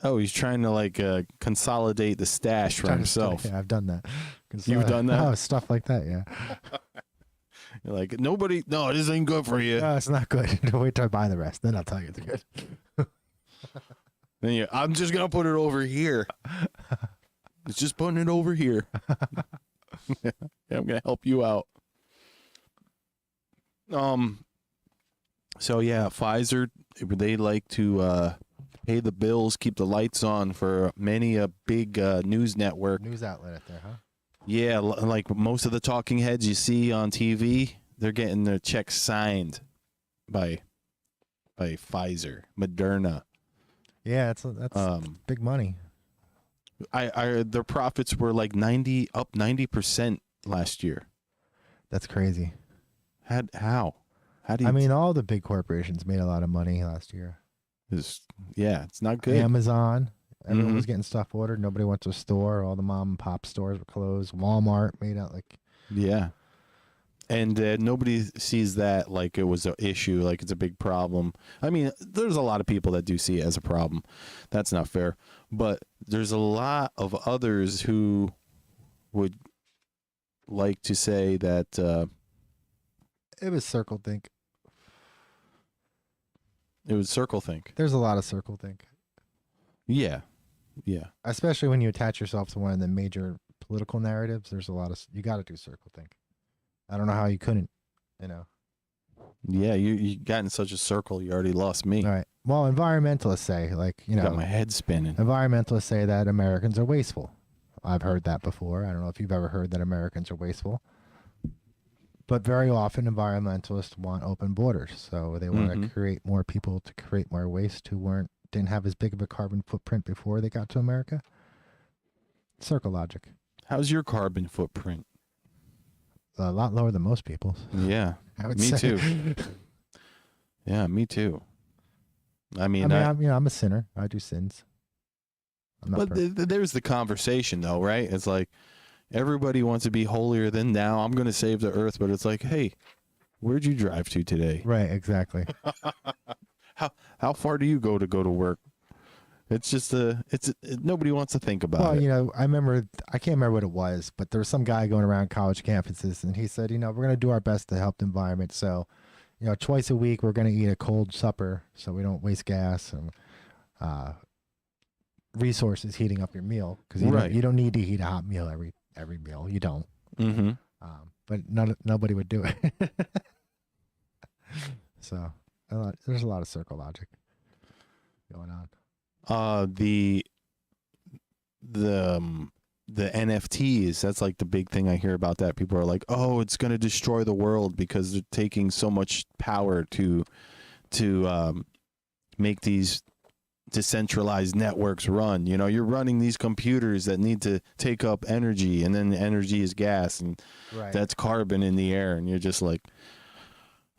Oh, he's trying to like consolidate the stash for himself. Yeah, I've done that. You've done that? Oh, stuff like that. Yeah. You're like, nobody. No, this ain't good for you. No, it's not good. Wait till I buy the rest, then I'll tell you it's good. Then I'm just gonna put it over here. It's just putting it over here. Yeah, I'm gonna help you out. So yeah, Pfizer, they like to pay the bills, keep the lights on for many a big news network. News outlet out there, huh? Yeah, like most of the talking heads you see on TV, they're getting their checks signed by Pfizer, Moderna. Yeah, that's big money. Their profits were like 90% last year. That's crazy. How do you? I mean, all the big corporations made a lot of money last year. It's not good. Amazon, everyone was getting stuff ordered. Nobody went to a store. All the mom and pop stores were closed. Walmart made out like. Yeah. And nobody sees that like it was an issue, like it's a big problem. I mean, there's a lot of people that do see it as a problem. That's not fair. But there's a lot of others who would like to say that it was circle think. It was circle think. There's a lot of circle think. Yeah. Yeah. Especially when you attach yourself to one of the major political narratives, there's a lot of, you got to do circle think. I don't know how you couldn't, you know. Yeah, you got in such a circle, you already lost me. All right. Well, environmentalists say, like, you know, got my head spinning. Environmentalists say that Americans are wasteful. I've heard that before. I don't know if you've ever heard that Americans are wasteful. But very often environmentalists want open borders. So they want to create more people to create more waste who didn't have as big of a carbon footprint before they got to America. Circle logic. How's your carbon footprint? A lot lower than most people's. Yeah, me too. Yeah, me too. I mean, I'm a sinner. I do sins. But there's the conversation, though, right? It's like everybody wants to be holier than thou. I'm going to save the earth, but it's like, hey, where'd you drive to today? Right, exactly. How far do you go to work? It's just nobody wants to think about it. Well, you know, I can't remember what it was, but there was some guy going around college campuses, and he said, you know, we're going to do our best to help the environment. So, you know, twice a week we're going to eat a cold supper so we don't waste gas and resources heating up your meal, because you don't need to heat a hot meal every meal. You don't. Mm-hmm. But nobody would do it. So there's a lot of circle logic going on. The NFTs, that's like the big thing I hear about that. People are like, oh, it's going to destroy the world because they're taking so much power to make these decentralized networks run. You know, you're running these computers that need to take up energy, and then the energy is gas, and that's carbon in the air, and you're just like,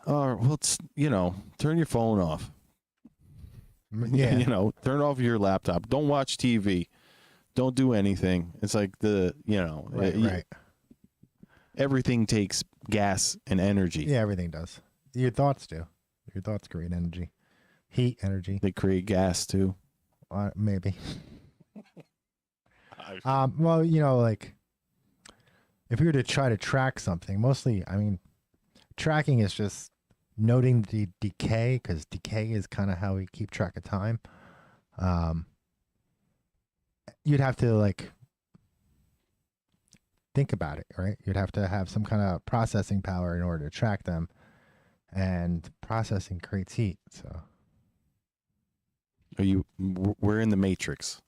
oh, well, it's, you know, turn your phone off. Yeah. You know, turn off your laptop. Don't watch TV. Don't do anything. It's like right. Everything takes gas and energy. Yeah, everything does. Your thoughts do. Your thoughts create energy. Heat, energy. They create gas too. Maybe. Well, you know, like if you were to try to track something, mostly, I mean, tracking is just noting the decay, because decay is kind of how we keep track of time. You'd have to like think about it, right? You'd have to have some kind of processing power in order to track them, and processing creates heat. So we're in the Matrix.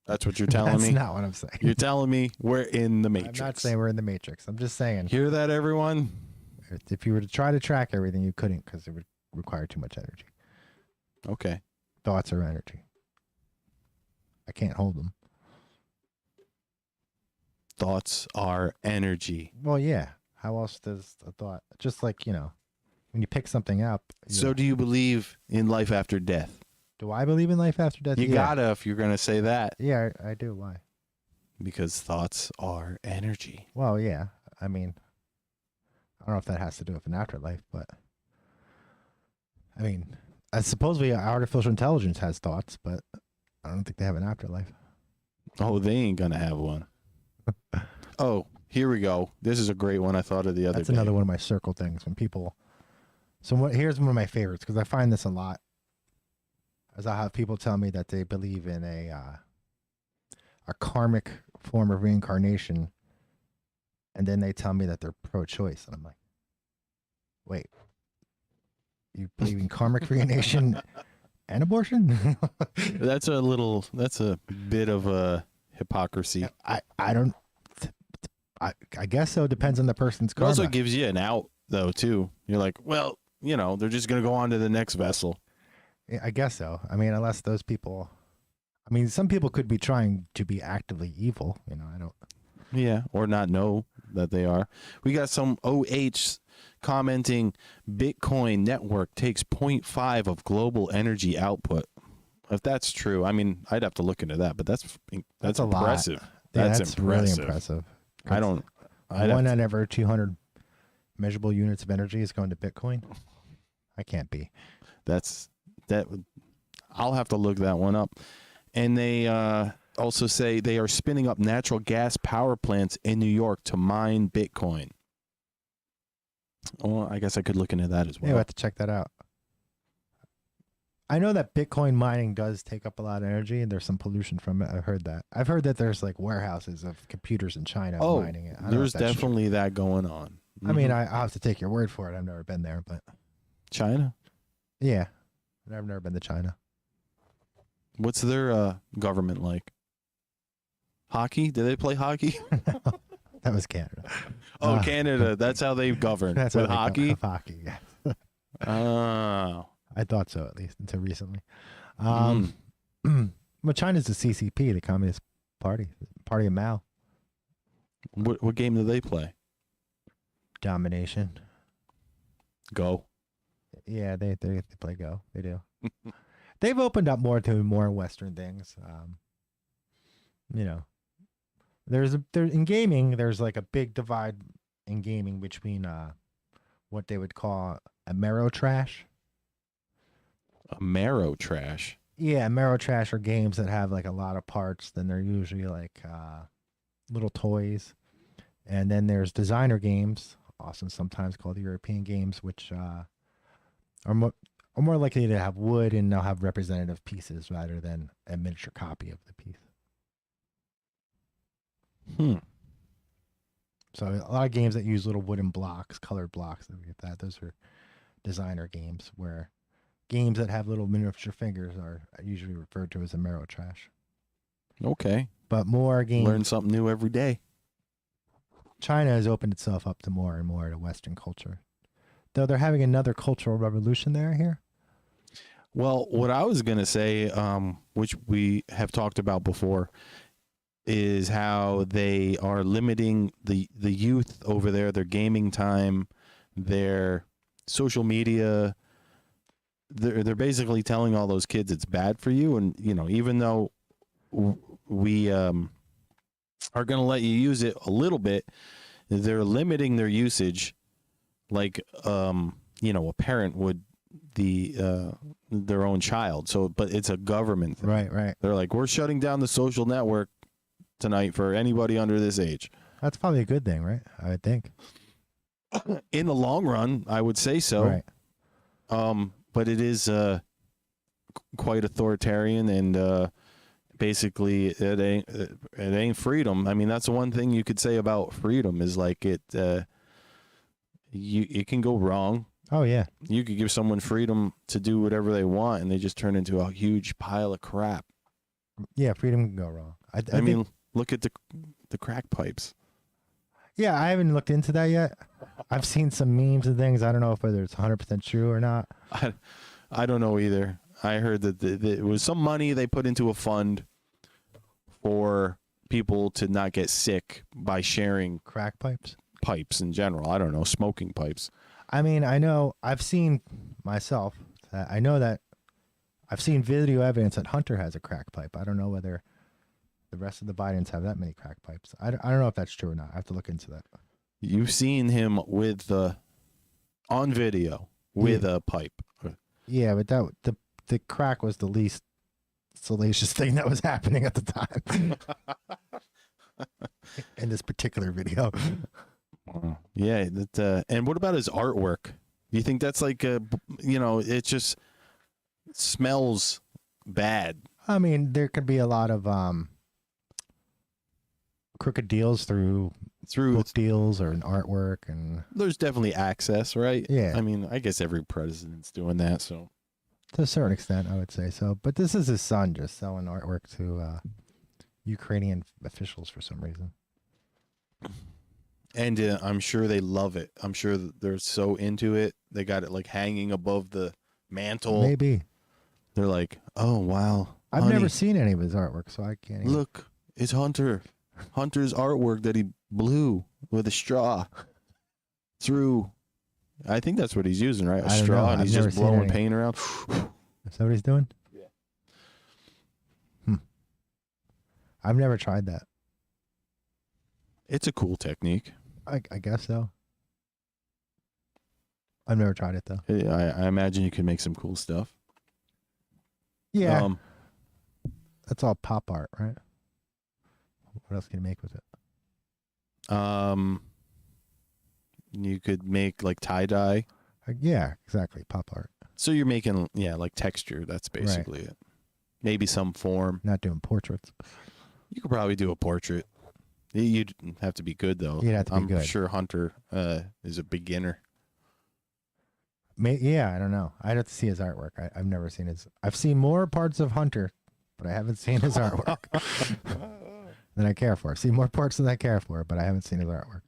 That's what you're telling me? That's not what I'm saying. You're telling me we're in the Matrix. I'm not saying we're in the Matrix. I'm just saying. Hear that, everyone? If you were to try to track everything, you couldn't because it would require too much energy. Okay. Thoughts are energy. I can't hold them. Thoughts are energy. Well, yeah. How else does a thought? Just like, you know, when you pick something up. So do you believe in life after death? Do I believe in life after death? You gotta if you're gonna say that. Yeah, I do. Why? Because thoughts are energy. Well, yeah. I mean, I don't know if that has to do with an afterlife, but I mean, supposedly artificial intelligence has thoughts, but I don't think they have an afterlife. Oh, they ain't gonna have one. Oh, here we go. This is a great one I thought of the other day. That's another one of my circle things when people. So here's one of my favorites because I find this a lot. As I have people tell me that they believe in a karmic form of reincarnation, and then they tell me that they're pro-choice, and I'm like, wait, you believe in karmic reincarnation and abortion? That's a bit of a hypocrisy. I guess so. Depends on the person's It karma. also gives you an out though too. You're like, well, you know, they're just gonna go on to the next vessel. Yeah, I guess so. I mean, unless those people, I mean, some people could be trying to be actively evil. You know, I don't. Yeah, or not know that they are. We got some OH commenting, Bitcoin network takes 0.5 of global energy output. If that's true, I mean, I'd have to look into that, but that's a impressive. lot. Yeah, That's impressive. really impressive. I don't. One out of every 200 measurable units of energy is going to Bitcoin. I can't be. I'll have to look that one up. And they also say they are spinning up natural gas power plants in New York to mine Bitcoin. Well, I guess I could look into that as well. Yeah, we'll have to check that out. I know that Bitcoin mining does take up a lot of energy, and there's some pollution from it. I've heard that. I've heard that there's like warehouses of computers in China mining it. There's definitely that going on. I mean, I'll have to take your word for it. I've never been there, but China? Yeah, I've never been to China. What's their government like? Hockey? Do they play hockey? That was Canada. Oh, Canada. That's how they govern. That's with how they hockey? Hockey, yeah. Oh. I thought so, at least until recently. Well, China's the CCP, the Communist Party, Party of Mao. What game do they play? Domination. Go. Yeah, they play Go. They do. They've opened up more to more Western things. You know, there's in gaming. There's like a big divide in gaming between what they would call Ameritrash. Ameritrash. Yeah, Ameritrash are games that have like a lot of parts. Then they're usually like little toys. And then there's designer games, also sometimes called European games, which are more likely to have wood and they'll have representative pieces rather than a miniature copy of the piece. So a lot of games that use little wooden blocks, colored blocks, those are designer games, where games that have little miniature figures are usually referred to as Ameritrash. Okay. But more games. Learn something new every day. China has opened itself up to more and more to Western culture. Though they're having another cultural revolution here. Well, what I was going to say, which we have talked about before, is how they are limiting the youth over there, their gaming time, their social media. They're basically telling all those kids it's bad for you. And, you know, even though we are going to let you use it a little bit, they're limiting their usage like, you know, a parent would their own child. So, but it's a government thing. Right. They're like, we're shutting down the social network tonight for anybody under this age. That's probably a good thing, right? I would think. In the long run, I would say so. Right. But it is quite authoritarian, and basically it ain't freedom. I mean, that's the one thing you could say about freedom is like it can go wrong. Oh yeah. You could give someone freedom to do whatever they want, and they just turn into a huge pile of crap. Yeah, freedom can go wrong. I mean, look at the crack pipes. Yeah, I haven't looked into that yet. I've seen some memes and things. I don't know if whether it's 100% true or not. I don't know either. I heard that it was some money they put into a fund for people to not get sick by sharing crack pipes in general. I don't know, smoking pipes. I mean, I know I've seen myself. I know that I've seen video evidence that Hunter has a crack pipe. I don't know whether the rest of the Bidens have that many crack pipes. I don't know if that's true or not. I have to look into that. You've seen him with on video with a pipe. Yeah, but the crack was the least salacious thing that was happening at the time in this particular video. Yeah, and what about his artwork? Do you think that's like it just smells bad? I mean, there could be a lot of crooked deals through book deals or an artwork, and there's definitely access, right? Yeah. I mean, I guess every president's doing that, so to a certain extent, I would say so. But this is his son just selling artwork to Ukrainian officials for some reason. And I'm sure they love it. I'm sure they're so into it. They got it like hanging above the mantle. Maybe. They're like, oh, wow. I've honey, never seen any of his artwork, so I can't even... Look, it's Hunter's artwork that he blew with a straw through. I think that's what he's using, right? A straw, and he's just blowing paint around. Is that what he's doing? Yeah. I've never tried that. It's a cool technique. I guess so. I've never tried it, though. I imagine you can make some cool stuff. Yeah. That's all pop art, right? What else can you make with it? You could make like tie-dye. Yeah, exactly. Pop art. So you're making, like texture. That's basically it. Maybe some form. Not doing portraits. You could probably do a portrait. You'd have to be good, though. You'd have to be good. I'm sure Hunter is a beginner. Yeah, I don't know. I'd have to see his artwork. I've never seen his... I've seen more parts of Hunter, but I haven't seen his artwork than I care for. I've seen more parts than I care for, but I haven't seen his artwork.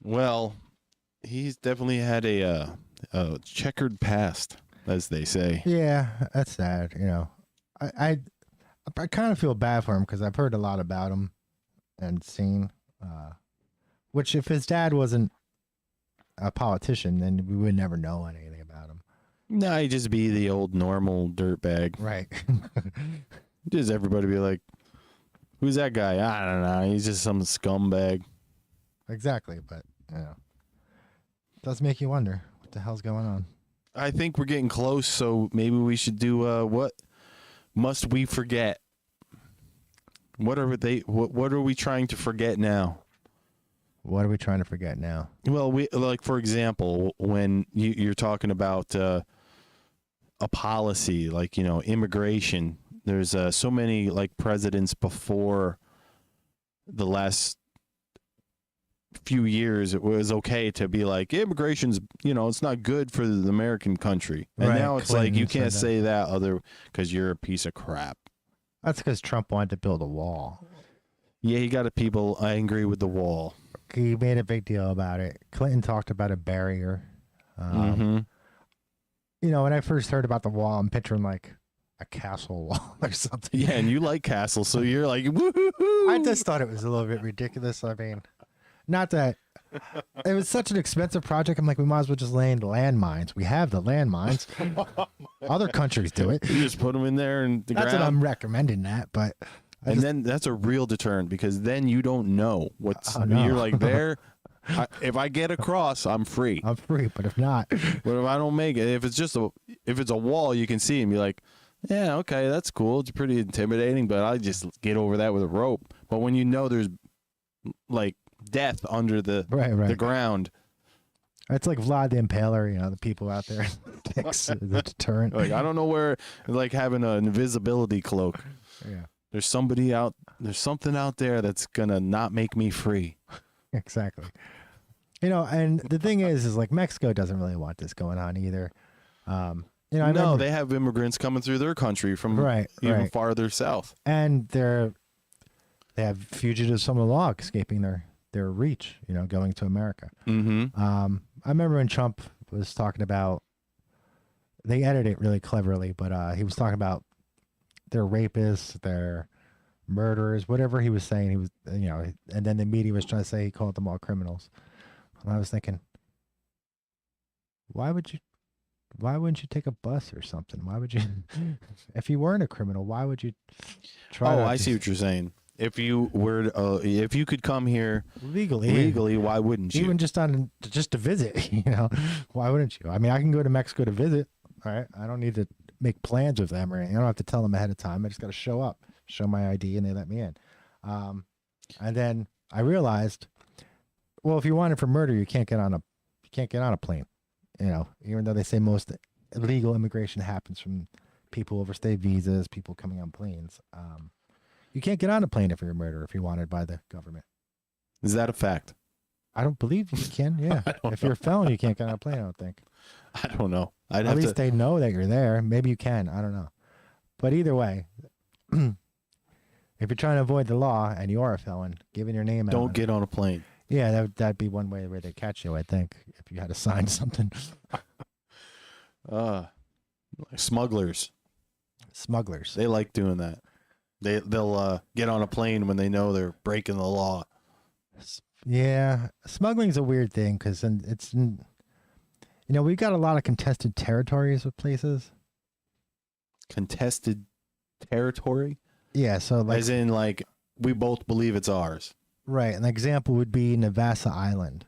Well, he's definitely had a checkered past, as they say. Yeah, that's sad. I kind of feel bad for him because I've heard a lot about him and seen, which if his dad wasn't a politician, then we would never know anything about him. No, he'd just be the old normal dirtbag. Right. Just everybody be like, who's that guy? I don't know. He's just some scumbag. Exactly, but it does make you wonder what the hell's going on. I think we're getting close, so maybe we should do what must we forget? What are we trying to forget now? What are we trying to forget now? Well, for example, when you're talking about a policy like immigration, there's so many like presidents before the last few years it was okay to be like immigration's it's not good for the American country, and now it's Clinton like you can't say that because you're a piece of crap. That's because Trump wanted to build a wall. Yeah, he got people angry with the wall. He made a big deal about it. Clinton talked about a barrier. When I first heard about the wall, I'm picturing like a castle wall or something. Yeah, and you like castles, so you're like, woohoo! I just thought it was a little bit ridiculous. I mean, not that it was such an expensive project. I'm like, we might as well just land landmines. We have the landmines. Other countries do it. You just put them in there and that's what I'm recommending that, but. Then that's a real deterrent because then you don't know what's. You're like if I get across, I'm free. I'm free, but if not, but if I don't make it, if it's a wall, you can see and be like, yeah, okay, that's cool. It's pretty intimidating, but I just get over that with a rope. But when there's like death under the ground. It's like Vlad the Impaler, the people out there. The deterrent. Like I don't know where, like having an invisibility cloak. Yeah. There's something out there that's gonna not make me free. Exactly. And the thing is like Mexico doesn't really want this going on either. They have immigrants coming through their country from even farther south, and they're they have fugitives from the law escaping their reach, going to America. Mm-hmm. I remember when Trump was talking about, they edited it really cleverly, but he was talking about their rapists, their murderers, whatever he was saying. He was, and then the media was trying to say he called them all criminals. And I was thinking, why wouldn't you take a bus or something? Why would you, if you weren't a criminal, why would you try? Oh, I see what you're saying. If you were, if you could come here legally, why wouldn't you? Even just to visit, why wouldn't you? I mean, I can go to Mexico to visit. All right, I don't need to make plans with them or anything. I don't have to tell them ahead of time. I just got to show up, show my ID, and they let me in. And then I realized, well, if you wanted for murder, you can't get on a plane. Even though they say most illegal immigration happens from people overstay visas, people coming on planes. You can't get on a plane if you're a murderer if you're wanted by the government. Is that a fact? I don't believe you can. Yeah, if you're a felon, you can't get on a plane. I don't think. I don't know. At least they know that you're there. Maybe you can. I don't know. But either way, if you're trying to avoid the law and you are a felon, giving your name out. Don't get on a plane. Yeah, that'd be one way where they catch you, I think, if you had to sign something. Smugglers. They like doing that. They'll get on a plane when they know they're breaking the law. Yeah, smuggling's a weird thing because it's, we've got a lot of contested territories with places. Contested territory? Yeah, so as in we both believe it's ours. Right. An example would be Navassa Island.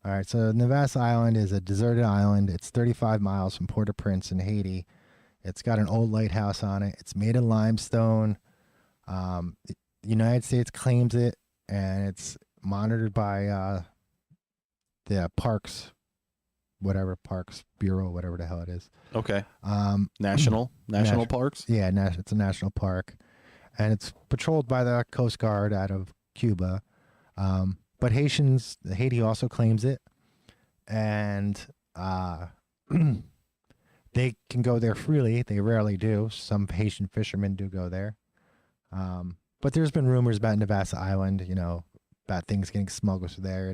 All right. So Navassa Island is a deserted island. It's 35 miles from Port-au-Prince in Haiti. It's got an old lighthouse on it. It's made of limestone. The United States claims it, and it's monitored by the Parks Bureau, whatever the hell it is. Okay. National parks? Yeah, it's a national park. And it's patrolled by the Coast Guard out of Cuba. But Haiti also claims it, and they can go there freely. They rarely do. Some Haitian fishermen do go there. But there's been rumors about Navassa Island, about things getting smuggled through there.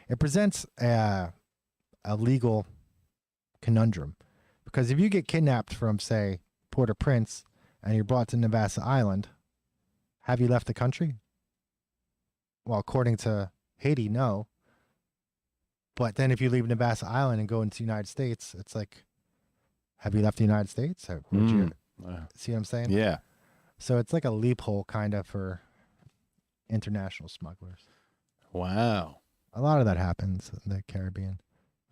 It presents a legal conundrum, because if you get kidnapped from, say, Port-au-Prince and you're brought to Navassa Island, have you left the country? Well, according to Haiti, no. But then if you leave Navassa Island and go into the United States, it's like, have you left the United States? Or see what I'm saying? Yeah. So it's like a loophole kind of for international smugglers. Wow. A lot of that happens in the Caribbean.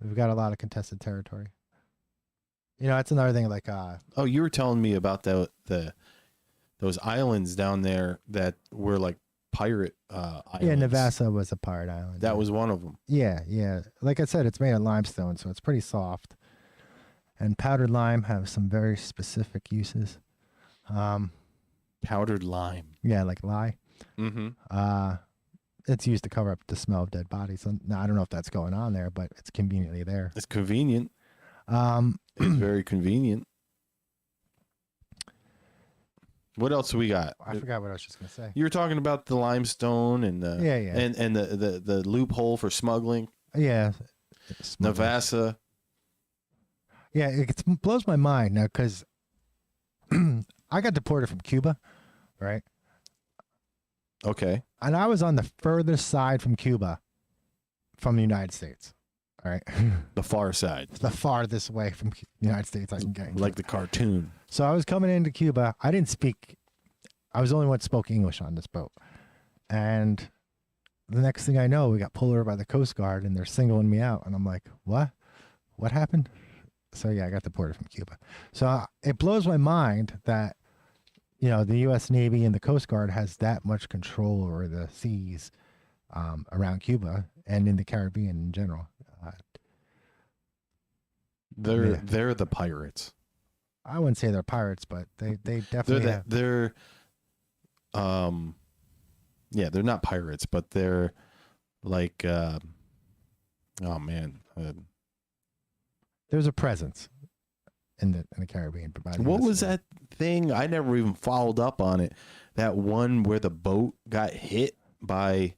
We've got a lot of contested territory. It's another thing oh, you were telling me about those islands down there that were like pirate islands. Yeah, Navassa was a pirate island. That was one of them. Yeah. Like I said, it's made of limestone, so it's pretty soft. And powdered lime have some very specific uses. Powdered lime. Yeah, like lye. Mm-hmm. It's used to cover up the smell of dead bodies. Now, I don't know if that's going on there, but it's conveniently there. It's convenient. It's very convenient. What else do we got? I forgot what I was just gonna say. You were talking about the limestone and the and the loophole for smuggling. Yeah, Navassa. Yeah, it blows my mind now because I got deported from Cuba, right? Okay. And I was on the furthest side from Cuba from the United States. All right. The far side. The farthest way from the United States I can get. Like the cartoon. So I was coming into Cuba. I was the only one that spoke English on this boat. And the next thing I know, we got pulled over by the Coast Guard and they're singling me out. And I'm like, what? What happened? So yeah, I got deported from Cuba. So it blows my mind that, the U.S. Navy and the Coast Guard has that much control over the seas around Cuba and in the Caribbean in general. They're the pirates. I wouldn't say they're pirates, but they definitely they're not pirates, but they're like oh man. There's a presence in the Caribbean. What was that thing? I never even followed up on it. that one where the boat got hit by.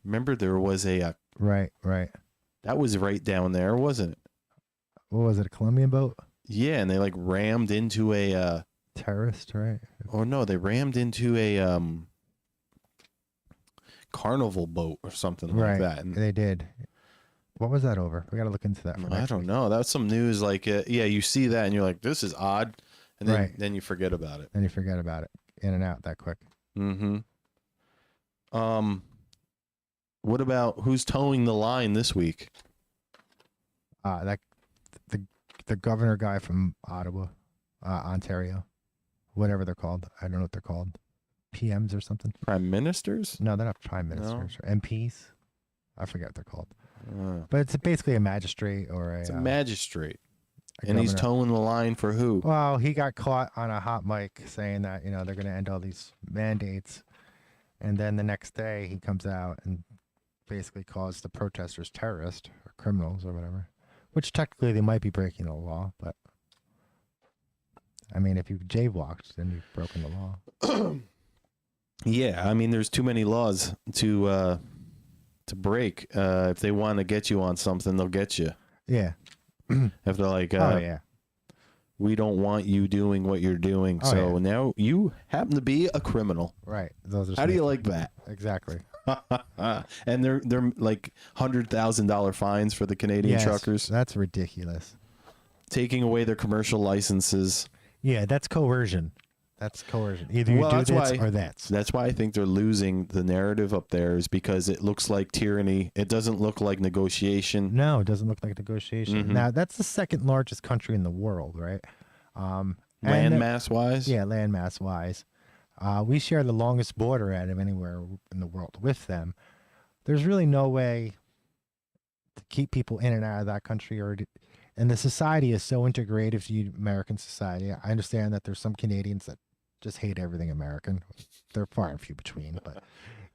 Remember there was a right. That was right down there, wasn't it? What was it? A Colombian boat? Yeah, and they like rammed into a terrorist, right? Oh no, they rammed into a carnival boat or something like that. And they did. What was that over? We got to look into that. I don't know. That's some news. Like, yeah, you see that and you're like, this is odd, and then you forget about it. Then you forget about it. In and out that quick. Mm-hmm. What about who's towing the line this week? The governor guy from Ottawa, Ontario, whatever they're called. I don't know what they're called. PMs or something. Prime ministers? No, they're not prime ministers. Or MPs. I forget what they're called. But it's basically a magistrate or a magistrate. And governor. he's towing the line for who? Well, he got caught on a hot mic saying that, they're going to end all these mandates. And then the next day he comes out and basically calls the protesters terrorists or criminals or whatever, which technically they might be breaking the law. But I mean, if you jaywalked, then you've broken the law. Yeah, I mean, there's too many laws to break. If they want to get you on something, they'll get you. Yeah. If they're like, we don't want you doing what you're doing, now you happen to be a criminal. Right. How do you like that? Exactly. And they're like $100,000 fines for the Canadian truckers. That's ridiculous. Taking away their commercial licenses. Yeah, that's coercion. That's coercion. Either you do this or that's. That's why I think they're losing the narrative up there, is because it looks like tyranny. It doesn't look like negotiation. No, it doesn't look like negotiation. Mm-hmm. Now, that's the second largest country in the world, right? Landmass wise? Yeah, landmass wise. We share the longest border out of anywhere in the world with them. There's really no way to keep people in and out of that country, and the society is so integrated to American society. I understand that there's some Canadians that just hate everything American. They're far and few between, but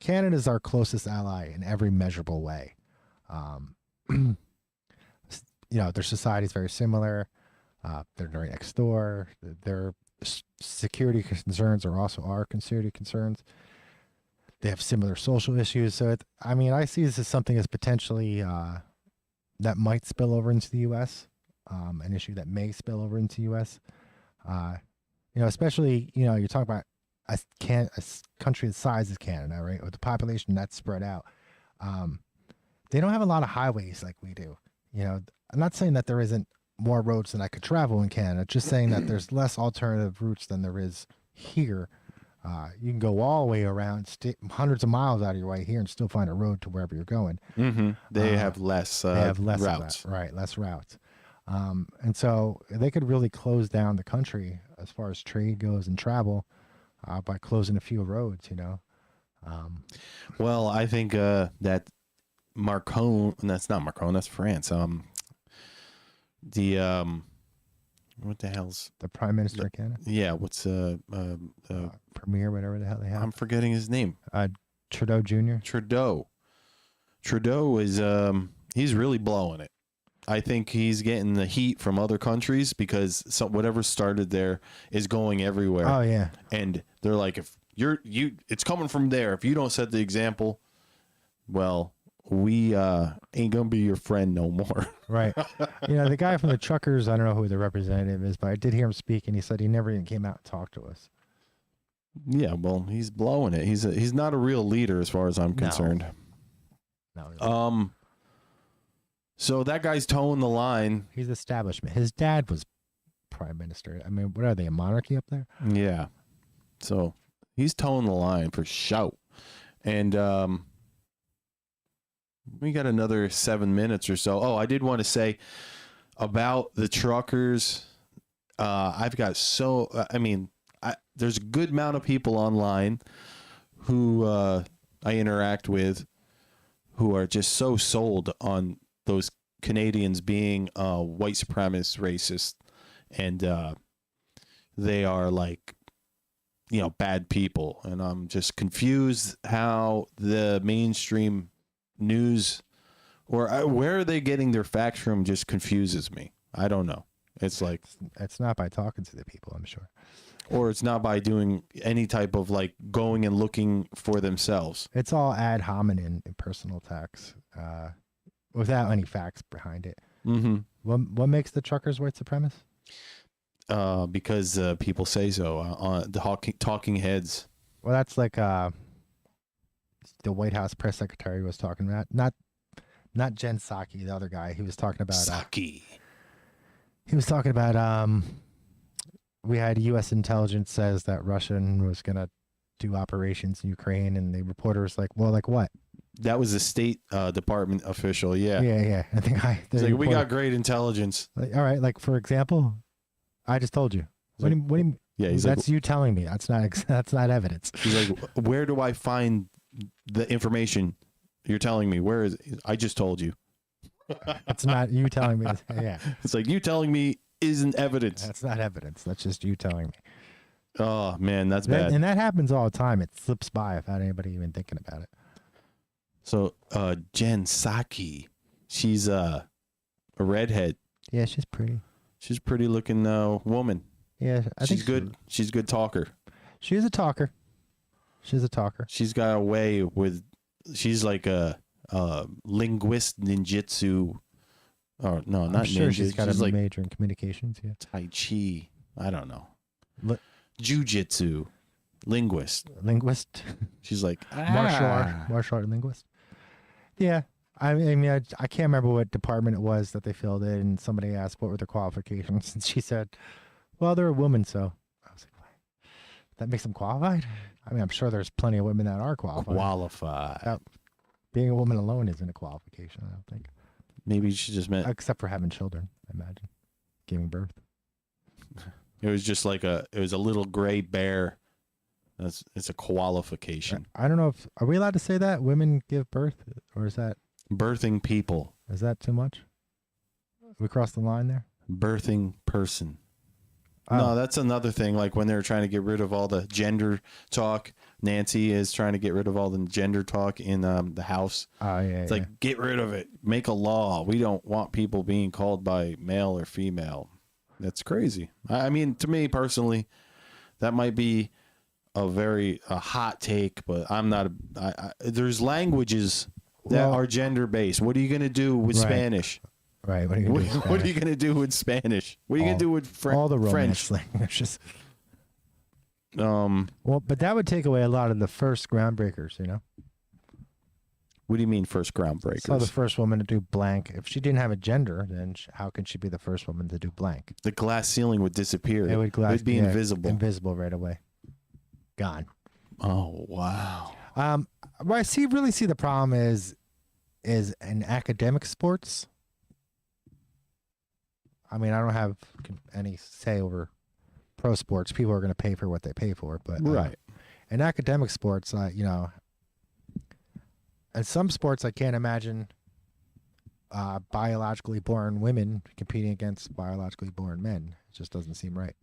Canada's our closest ally in every measurable way. Their society is very similar. They're right next door. Their security concerns are also our security concerns. They have similar social issues. So, I see this as something as potentially that might spill over into the U.S., an issue that may spill over into the U.S., especially, you're talking about a country the size of Canada, right? With the population that's spread out. They don't have a lot of highways like we do. I'm not saying that there isn't more roads than I could travel in Canada, just saying that there's less alternative routes than there is here. You can go all the way around, hundreds of miles out of your way here and still find a road to wherever you're going. Mm-hmm. They have less routes. Right, less routes. And so they could really close down the country as far as trade goes and travel by closing a few roads, Well, I think that Macron, that's not Macron, that's France. What the hell's the Prime Minister of Canada? Yeah, what's Premier, whatever the hell they have. I'm forgetting his name. Trudeau Jr. Trudeau is he's really blowing it. I think he's getting the heat from other countries because whatever started there is going everywhere. Oh yeah. And they're like, if it's coming from there. If you don't set the example, well, we ain't gonna be your friend no more. Right. The guy from the truckers, I don't know who the representative is, but I did hear him speak, and he said he never even came out and talked to us. Yeah, well, he's blowing it. He's not a real leader as far as I'm concerned. No. So that guy's towing the line. He's establishment. His dad was prime minister. I mean, what are they, a monarchy up there? Yeah. So he's towing the line for shout. And we got another 7 minutes or so. Oh, I did want to say about the truckers. I've got there's a good amount of people online who I interact with who are just so sold on those Canadians being white supremacist, racist, and they are like, bad people. And I'm just confused how the mainstream news or where are they getting their facts from just confuses me. I don't know. It's like, it's not by talking to the people, I'm sure. Or it's not by doing any type of like going and looking for themselves. It's all ad hominem impersonal attacks, without any facts behind it. Mm-hmm. What makes the truckers white supremacists? Because people say so. The talking heads. Well, that's like the White House press secretary was talking about. Not Jen Psaki, the other guy. He was talking about Psaki. He was talking about we had U.S. intelligence says that Russia was going to do operations in Ukraine, and the reporter was like, well, like what? That was a State Department official, yeah. Yeah. I think it's like, we got great intelligence. Like, all right, like, for example, I just told you. What do you yeah, he's that's like, you telling me. That's not evidence. He's like, where do I find the information you're telling me? Where is it? I just told you. It's not you telling me. Yeah. It's like you telling me isn't evidence. That's not evidence. That's just you telling me. Oh, man, that's bad. And that happens all the time. It slips by without anybody even thinking about it. So, Jen Psaki, she's a redhead. Yeah, she's pretty. She's a pretty looking woman. Yeah, I think she's good. She's a good talker. She's a talker. She's a talker. She's got a way with. She's like a linguist ninjutsu. Oh no, not I'm sure ninja. she's got a like major in communications. Yeah. Tai Chi. I don't know. Jiu-jitsu. Linguist. She's like martial art linguist. Yeah. I mean, I can't remember what department it was that they filled in, and somebody asked what were their qualifications, and she said, well, they're a woman, so. I was like, what? That makes them qualified? I mean, I'm sure there's plenty of women that are qualified. Being a woman alone isn't a qualification, I don't think. Maybe she just meant. Except for having children, I imagine. Giving birth. It was just like it was a little gray bear. It's a qualification. I don't know are we allowed to say that women give birth, or is that birthing people? Is that too much? We crossed the line there. Birthing person. No, that's another thing. Like when they were trying to get rid of all the gender talk, Nancy is trying to get rid of all the gender talk in the House. Oh yeah. It's like get rid of it. Make a law. We don't want people being called by male or female. That's crazy. I mean, to me personally, that might be a hot take, but I'm not. There's languages that are gender based. What are you gonna do with Spanish? Right. What are you gonna do with Spanish? What are you gonna do with Spanish? What are you gonna do with French? All the Romance languages. Well, but that would take away a lot of the first groundbreakers, you know. What do you mean first groundbreakers? So the first woman to do blank. If she didn't have a gender, then how can she be the first woman to do blank? The glass ceiling would disappear. It would be invisible. Invisible right away. Gone. Oh wow. Where I really see the problem is in academic sports. I mean, I don't have any say over pro sports. People are going to pay for what they pay for, but right. In academic sports, you know, in some sports, I can't imagine biologically born women competing against biologically born men. It just doesn't seem right.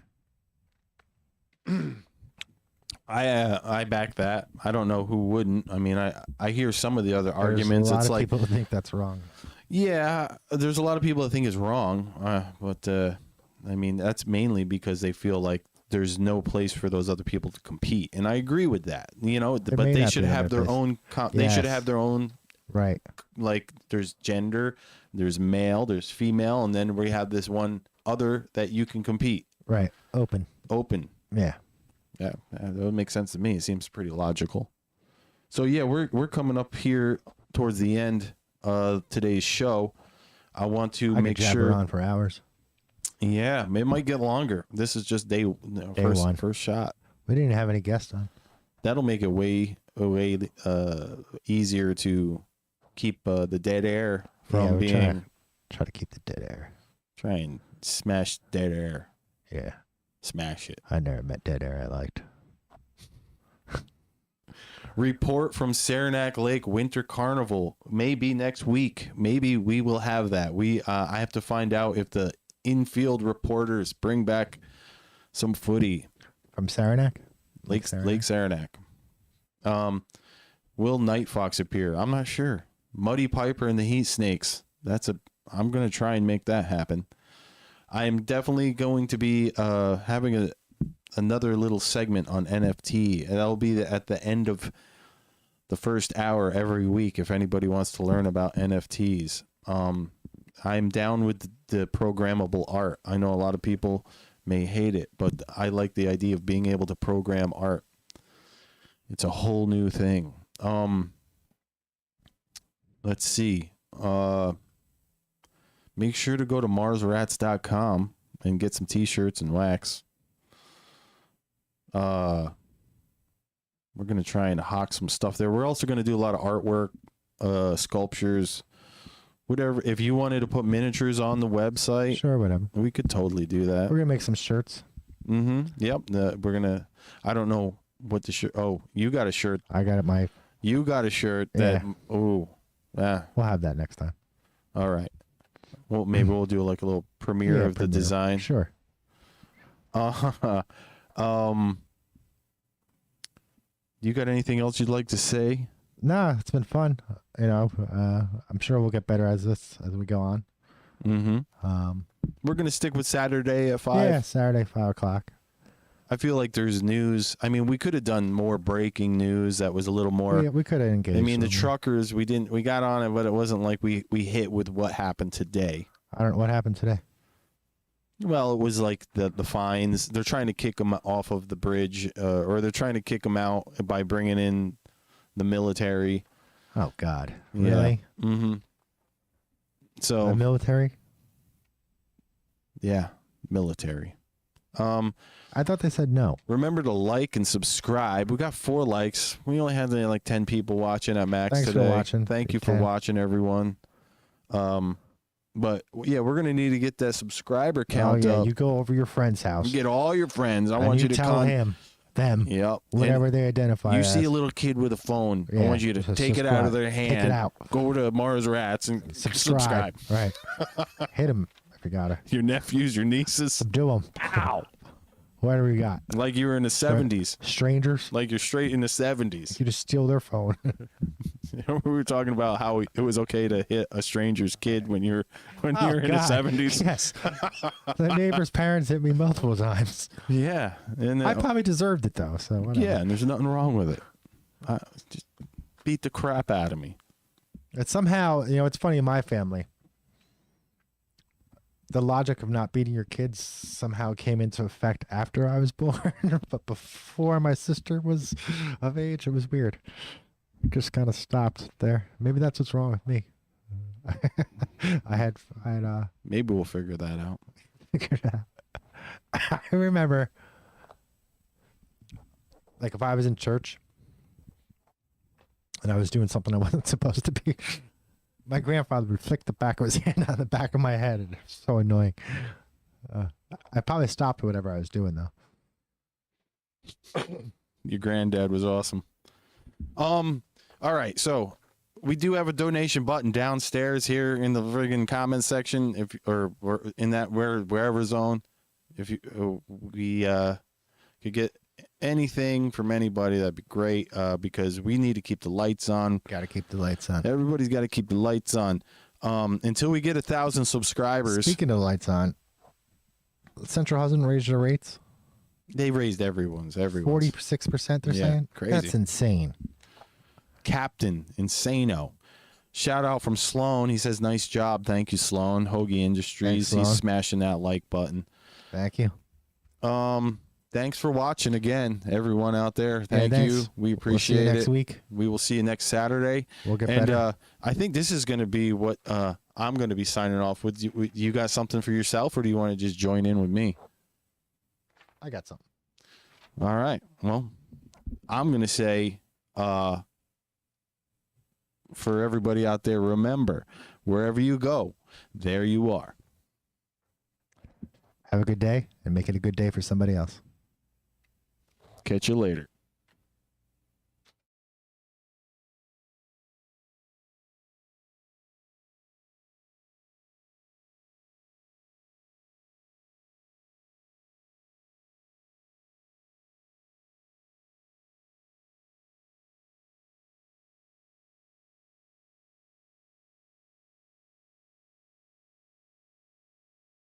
I back that. I don't know who wouldn't. I mean, I hear some of the other arguments. A lot it's of like people think that's wrong. Yeah, there's a lot of people that think it's wrong, but I mean that's mainly because they feel like there's no place for those other people to compete, and I agree with that. You know, but they should have their own. They should have their own. Right. Like there's gender, there's male, there's female, and then we have this one other that you can compete. Right. Open. Yeah. Yeah, that would make sense to me. It seems pretty logical. So yeah, we're coming up here towards the end of today's show. I want to make sure on for hours. Yeah, it might get longer. This is just day one, first shot. We didn't have any guests on. That'll make it way easier to keep the dead air from being. Try to keep the dead air. Try and smash dead air. Yeah. Smash it. I never met dead air I liked. Report from Saranac Lake Winter Carnival. Maybe next week. Maybe we will have that. I have to find out if the infield reporters bring back some footy. From Saranac? Lake Saranac. Will Night Fox appear? I'm not sure. Muddy Piper and the Heat Snakes. I'm going to try and make that happen. I am definitely going to be having another little segment on NFT, and that'll be at the end of the first hour every week. If anybody wants to learn about NFTs, I'm down with the programmable art. I know a lot of people may hate it, but I like the idea of being able to program art. It's a whole new thing. Let's see. Make sure to go to marsrats.com and get some t-shirts and wax. We're going to try and hawk some stuff there. We're also going to do a lot of artwork, sculptures, whatever. If you wanted to put miniatures on the website, sure, whatever. We could totally do that. We're going to make some shirts. Yep. We're going to, I don't know what the shirt. Oh, you got a shirt. I got it. You got a shirt that, We'll have that next time. All right. Well, maybe we'll do like a little premiere of the design. Sure. You got anything else you'd like to say? Nah, it's been fun. You know, I'm sure we'll get better as we go on. We're gonna stick with Saturday at 5. Yeah, Saturday 5 o'clock. I feel like there's news. I mean, we could have done more breaking news that was a little more. Yeah, we could have engaged. I mean, the them. truckers, we got on it, but it wasn't like we hit with what happened today. I don't know what happened today. Well, it was like the fines. They're trying to kick them off of the bridge, or they're trying to kick them out by bringing in the military. Oh God, really? Yeah. So the military? Yeah, military. I thought they said no. Remember to like and subscribe. We got 4 likes. We only had like 10 people watching at max Thanks today. for watching. Thank you for watching, everyone. But yeah, we're gonna need to get that subscriber count up. You go over your friend's house. You get all your friends. I and want you to tell them. Yep. Whatever and they identify. You as. see a little kid with a phone. I want you to take it out of their hand. Take it out. Go to Mars Rats and subscribe. Right. Hit them if you gotta. Your nephews, your nieces. Subdue them. Pow. What do we got? Like you were in the 70s. Strangers? Like you're straight in the 70s. You just steal their phone. We were talking about how it was okay to hit a stranger's kid when you're in the 70s. Yes. The neighbor's parents hit me multiple times. Yeah. And I probably deserved it, though. So whatever. Yeah, and there's nothing wrong with it. Just beat the crap out of me. It's somehow, it's funny in my family. The logic of not beating your kids somehow came into effect after I was born, but before my sister was of age, it was weird. Just kind of stopped there. Maybe that's what's wrong with me. I had maybe we'll figure that out. I remember, like, if I was in church and I was doing something I wasn't supposed to be, my grandfather would flick the back of his hand on the back of my head, and it's so annoying. I probably stopped whatever I was doing, though. Your granddad was awesome. All right, so we do have a donation button downstairs here in the friggin' comment section, or in that wherever zone. If we could get anything from anybody, that'd be great, because we need to keep the lights on. Got to keep the lights on. Everybody's got to keep the lights on until we get 1,000 subscribers. Speaking of lights on, Central hasn't raised their rates. They raised everyone's. 46%, they're saying? Crazy. That's insane. Captain Insano. Shout out from Sloan. He says, nice job. Thank you, Sloan. Hoagie Industries. Thanks, Sloan. He's smashing that like button. Thank you. Thanks for watching again, everyone out there. Thank you. We appreciate we'll see you it. next week. We will see you next Saturday. We'll get better. I think this is going to be what I'm going to be signing off with. You got something for yourself, or do you want to just join in with me? I got something. All right. Well, I'm going to say, for everybody out there, remember, wherever you go, there you are. Have a good day, and make it a good day for somebody else. Catch you later.